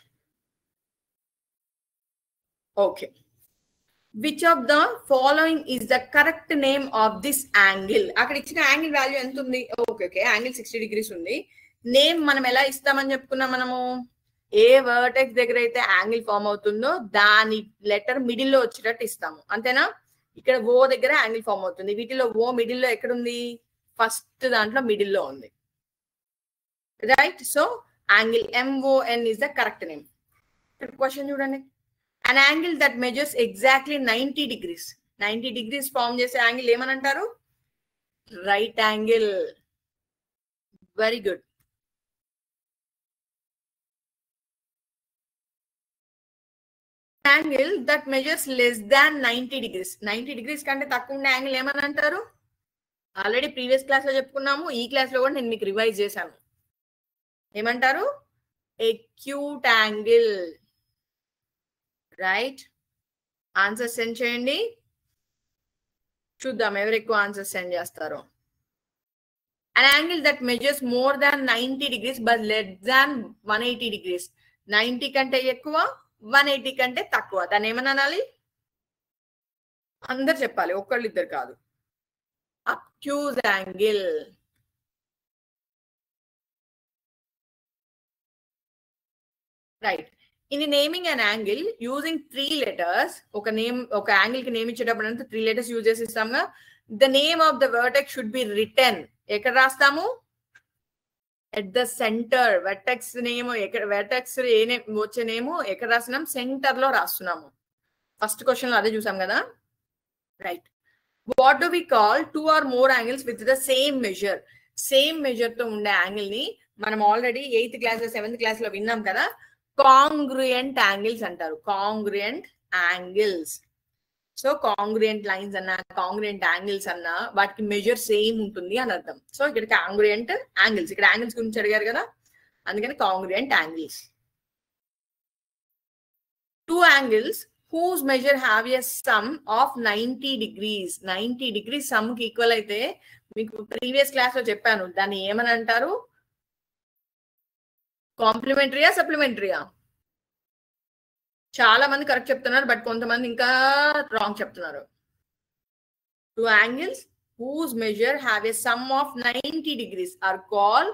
A: Okay, which of the following is the correct name of this angle? అక్కడ ఇచ్చిన యాంగిల్ వాల్యూ ఎంత ఉంది? ఓకే ఓకే, యాంగిల్ 60 degrees ఉంది. నేమ్ మనం ఎలా ఇస్తామని చెప్పుకున్నాం మనము? ఏ వర్టెక్స్ దగ్గర అయితే యాంగిల్ ఫామ్ అవుతుందో దాని లెటర్ మిడిల్ లో వచ్చేటట్టు ఇస్తాము, అంతేనా? ఇక్కడ ఓ దగ్గర యాంగిల్ ఫామ్ అవుతుంది. వీటిలో ఓ మిడిల్ లో ఎక్కడుంది? ఫస్ట్ దాంట్లో మిడిల్ లో ఉంది, right? So angle MON is the correct name. Question చూడండి. an angle that measures exactly 90 degrees. 90 degrees form చేసే యాంగిల్ ఏమని అంటారు? Right angle. Very good. Angle that measures less than 90 degrees. 90 degrees కంటే తక్కువ ఉండే యాంగిల్ ఏమని అంటారు? ఆల్రెడీ ప్రీవియస్ క్లాస్ లో చెప్పుకున్నాము, ఈ క్లాస్ లో కూడా నేను మీకు రివైజ్ చేశాను. ఏమంటారు? Acute angle, right? Answer send చేయండి, చూద్దాం ఎవరు ఎక్కువ ఆన్సర్ సెండ్ చేస్తారో. an angle that measures more than 90 degrees but less than 180 degrees. 90 కంటే ఎక్కువ, 180 కంటే తక్కువ, దాన్ని ఏమని అనాలి? అందరు చెప్పాలి, ఒక్కళ్ళు ఇద్దరు కాదు. Obtuse angle. Right. In naming an angle using 3 letters, ఒక యాంగిల్ కి నేమ్ ఇచ్చేటప్పుడు అంతా 3 letters యూజ్ చేసి ఇస్తాంగా. The name of the vertex should be written. ఎక్కడ రాస్తాము? At the centre. Vertex name vertex ఏ నేమ్ వచ్చే నేమ్ ఎక్కడ రాస్తున్నాం? సెంటర్ లో రాస్తున్నాము. ఫస్ట్ క్వశ్చన్ లో అదే చూసాం కదా. Right. What do we call 2 or more angles with the same measure? Same measure తో ఉండే యాంగిల్ ని మనం already 8th class 7th class లో విన్నాం కదా. కాంగ్రుయెంట్ యాంగిల్స్ అంటారు. కాంగ్రుయెంట్ యాంగిల్స్. సో కాంగ్రుయెంట్ లైన్స్ అన్నా కాంగ్రుయెంట్ యాంగిల్స్ అన్నా వాటికి మెజర్ సేమ్ ఉంటుంది అని అర్థం. సో ఇక్కడ కాంగ్రుయెంట్ యాంగిల్స్, ఇక్కడ యాంగిల్స్ గురించి అడిగారు కదా, అందుకని కాంగ్రుయెంట్ angles. 2 angles whose measure have a sum of 90 degrees. 90 degrees sum కి ఈక్వల్ అయితే మీకు ప్రీవియస్ క్లాస్ లో చెప్పాను, దాన్ని ఏమని అంటారు? కాంప్లిమెంటరీయా సప్లిమెంటరీయా? చాలా మంది కరెక్ట్ చెప్తున్నారు, బట్ కొంతమంది ఇంకా రాంగ్ చెప్తున్నారు. 2 angles whose measure have a sum of 90 degrees are called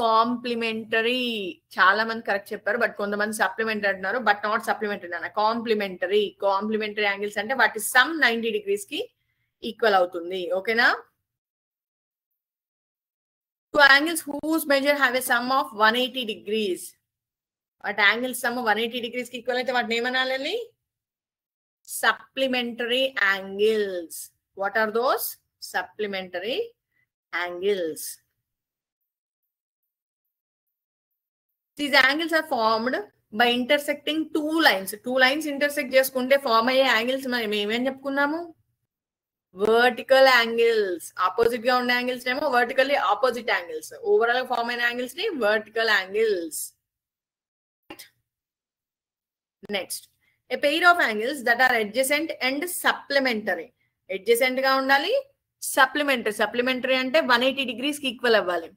A: complementary. చాలా మంది కరెక్ట్ చెప్పారు, బట్ కొంతమంది సప్లిమెంటరీ అంటున్నారు, బట్ నాట్ సప్లిమెంటరీ అన్న. కాంప్లిమెంటరీ. కాంప్లిమెంటరీ యాంగిల్స్ అంటే వాటి సమ్ 90 degrees కి ఈక్వల్ అవుతుంది. ఓకేనా? 2 angles whose measure have a sum of 180 degrees. వాటి యాంగిల్స్ సమ్ 180 degrees కి ఈక్వల్ అయితే వాటిని ఏమనాలి? Supplementary angles. What are those? Supplementary angles. These angles are formed by intersecting 2 lines. 2 lines intersect చేసుకుంటే form అయ్యే యాంగిల్స్ మనం ఏమేం చెప్పుకున్నాము? Vertical angles. ఆపోజిట్ గా ఉండే యాంగిల్స్ ఏమో వర్టికల్లీ ఆపోజిట్ యాంగిల్స్. ఓవరాల్ గా ఫార్మ్ అయిన యాంగిల్స్ ని vertical angles. Next, a pair of angles that are adjacent and supplementary. adjacent గా ఉండాలి, సప్లిమెంటరీ. సప్లిమెంటరీ అంటే 180 degrees కి ఈక్వల్ అవ్వాలి.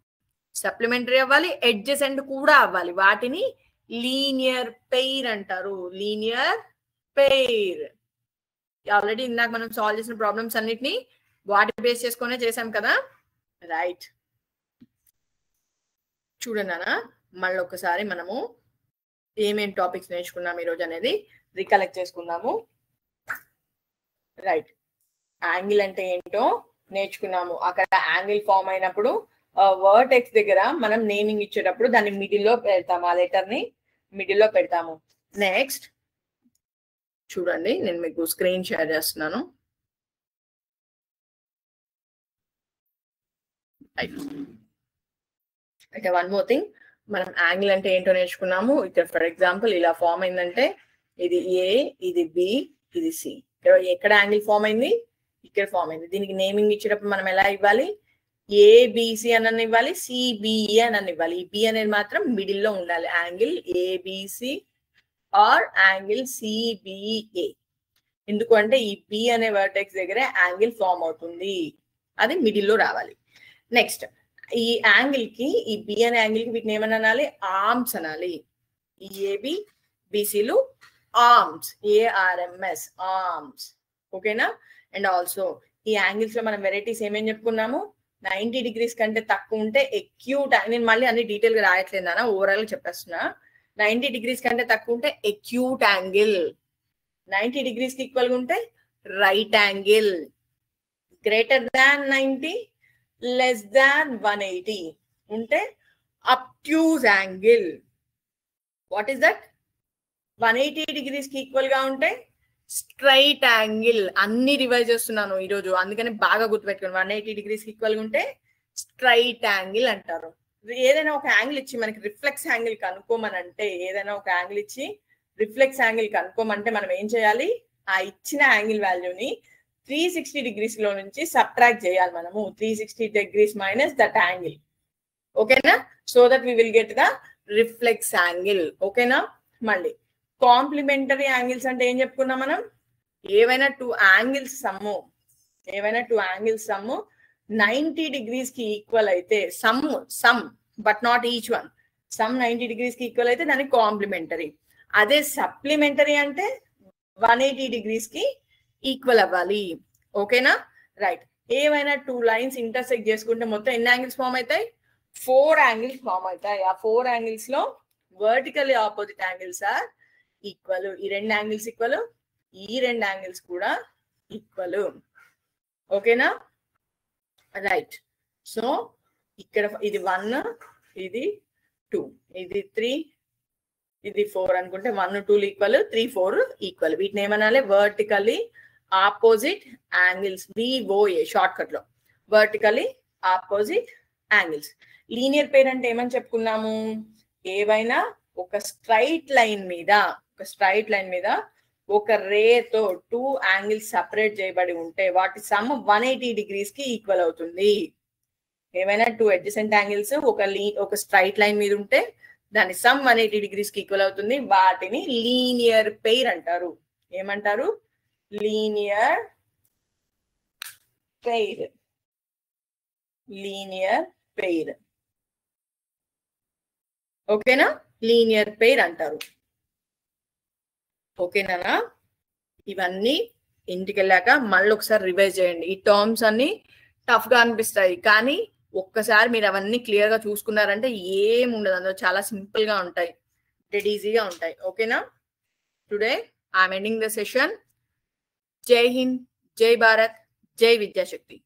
A: సప్లిమెంటరీ అవ్వాలి, అడ్జసెంట్ కూడా అవ్వాలి. వాటిని లీనియర్ పెయిర్ అంటారు. Linear pair. ఆల్రెడీ ఇందాక మనం సాల్వ్ చేసిన ప్రాబ్లమ్స్ అన్నిటిని వాటి బేస్ చేసుకునే చేసాం కదా. రైట్. చూడండి అన్న, మళ్ళీ ఒకసారి మనము ఏమేం టాపిక్స్ నేర్చుకున్నాం ఈరోజు అనేది రికలెక్ట్ చేసుకున్నాము. రైట్. యాంగిల్ అంటే ఏంటో నేర్చుకున్నాము. అక్కడ యాంగిల్ ఫామ్ అయినప్పుడు వర్టెక్స్ దగ్గర మనం నేమింగ్ ఇచ్చేటప్పుడు దాన్ని మిడిల్లో పెడతాము. ఆ లెటర్ ని మిడిల్లో పెడతాము. నెక్స్ట్ చూడండి, నేను మీకు స్క్రీన్ షేర్ చేస్తున్నాను. అయితే వన్ మోర్ థింగ్, మనం యాంగిల్ అంటే ఏంటో నేర్చుకున్నాము. ఇక్కడ ఫర్ ఎగ్జాంపుల్ ఇలా ఫామ్ అయిందంటే ఇది ఏ, ఇది బి, ఇది సి. ఎక్కడ యాంగిల్ ఫామ్ అయింది? ఇక్కడ ఫామ్ అయింది. దీనికి నేమింగ్ ఇచ్చేటప్పుడు మనం ఎలా ఇవ్వాలి? ఏబిసి అని ఇవ్వాలి, సిబిఈ అని ఇవ్వాలి. ఈ బి అనేది మాత్రం మిడిల్ లో ఉండాలి. Angle ABC are angle CBA. ఎందుకు అంటే ఈ బి అనే వర్టెక్స్ దగ్గర యాంగిల్ ఫామ్ అవుతుంది, అది మిడిల్ లో రావాలి. నెక్స్ట్, ఈ యాంగిల్ కి, ఈ బి అనే యాంగిల్ కి వీటిని ఏమని అనాలి? ఆర్మ్స్ అనాలి. ఈ ఏబి బిసిలు ఆర్మ్స్, ఏఆర్ఎంఎస్, ఆర్మ్స్. ఓకేనా? అండ్ ఆల్సో ఈ యాంగిల్స్ లో మనం వెరైటీస్ ఏమేం చెప్పుకున్నాము? 90 degrees కంటే తక్కువ ఉంటే ఎక్యూట్. నేను మళ్ళీ అన్ని డీటెయిల్ గా రాయట్లేదు అన్న, ఓవరాల్ గా చెప్పేస్తున్నా. 90 degrees కంటే తక్కువ ఉంటే ఎక్యూట్ యాంగిల్. 90 degrees కి ఈక్వల్ గా ఉంటే right angle. Greater than 90, less than 180 ఉంటే అబ్ట్యూజ్ angle. What is that? 180 degrees కి ఈక్వల్ గా ఉంటే స్ట్రైట్ యాంగిల్. అన్ని రివైజ్ చేస్తున్నాను ఈరోజు, అందుకని బాగా గుర్తుపెట్టుకోండి. 180 degrees కి ఈక్వల్ గా ఉంటే స్ట్రైట్ యాంగిల్ అంటారు. ఏదైనా ఒక యాంగిల్ ఇచ్చి మనకి రిఫ్లెక్స్ యాంగిల్ కనుక్కోమనంటే, ఏదైనా ఒక యాంగిల్ ఇచ్చి రిఫ్లెక్స్ యాంగిల్ కనుక్కోమంటే మనం ఏం చేయాలి? ఆ ఇచ్చిన యాంగిల్ వాల్యూని 360 degrees లో నుంచి సబ్ట్రాక్ట్ చేయాలి మనము. 360 degrees మైనస్ దట్ యాంగిల్. ఓకేనా? So that we will get the reflex angle. ఓకేనా? మళ్ళీ కాంప్లిమెంటరీ యాంగిల్స్ అంటే ఏం చెప్పుకున్నాం మనం? ఏవైనా 2 angles సమ్ము 90 degrees కి ఈక్వల్ అయితే, some but not each one, some 90 degrees కి ఈక్వల్ అయితే దానికి కాంప్లిమెంటరీ. అదే సప్లిమెంటరీ అంటే 180 degrees కి ఈక్వల్ అవ్వాలి. ఓకేనా? రైట్. ఏవైనా 2 lines ఇంటర్సెక్ట్ చేసుకుంటే మొత్తం ఎన్ని యాంగిల్స్ ఫామ్ అవుతాయి? 4 angles ఫామ్ అవుతాయి. ఆ 4 angles లో vertically opposite angles are equal, ఈ రెండు యాంగిల్స్ ఈక్వల్, ఈ రెండు యాంగిల్స్ కూడా ఈక్వల్. ఓకేనా? రైట్. సో ఇక్కడ ఇది 1, ఇది 2, ఇది 3, ఇది 4 అనుకుంటే 1 2 ఈక్వల్, 3 4 ఈక్వల్. వీటిని ఏమనాలి? Vertically opposite angles, VOA short cut లో vertically opposite angles. Linear pair అంటే ఏమని చెప్పుకున్నాము? ఏవైనా ఒక స్ట్రైట్ లైన్ మీద ఒక రేతో 2 యాంగిల్స్ సెపరేట్ చేయబడి ఉంటే వాటి సమ్ 180 degrees కి ఈక్వల్ అవుతుంది. ఏమైనా 2 అడ్జసెంట్ యాంగిల్స్ ఒక స్ట్రైట్ లైన్ మీద ఉంటే దాని సమ్ 180 degrees కి ఈక్వల్ అవుతుంది. వాటిని లీనియర్ పెయిర్ అంటారు. ఏమంటారు? Linear pair. Linear pair. ఓకేనా? లీనియర్ పెయిర్ అంటారు. ఓకేనా? ఇవన్నీ ఇంటికి వెళ్ళాక మళ్ళీ ఒకసారి రివైజ్ చేయండి. ఈ టర్మ్స్ అన్ని టఫ్ గా అనిపిస్తాయి, కానీ ఒక్కసారి మీరు అవన్నీ క్లియర్ గా చూసుకున్నారంటే ఏం ఉండదు, అందులో చాలా సింపుల్ గా ఉంటాయి, డెడ్ ఈజీగా ఉంటాయి. ఓకేనా? Today I'm ending the session. జై హింద్, జై భారత్, జై విద్యాశక్తి.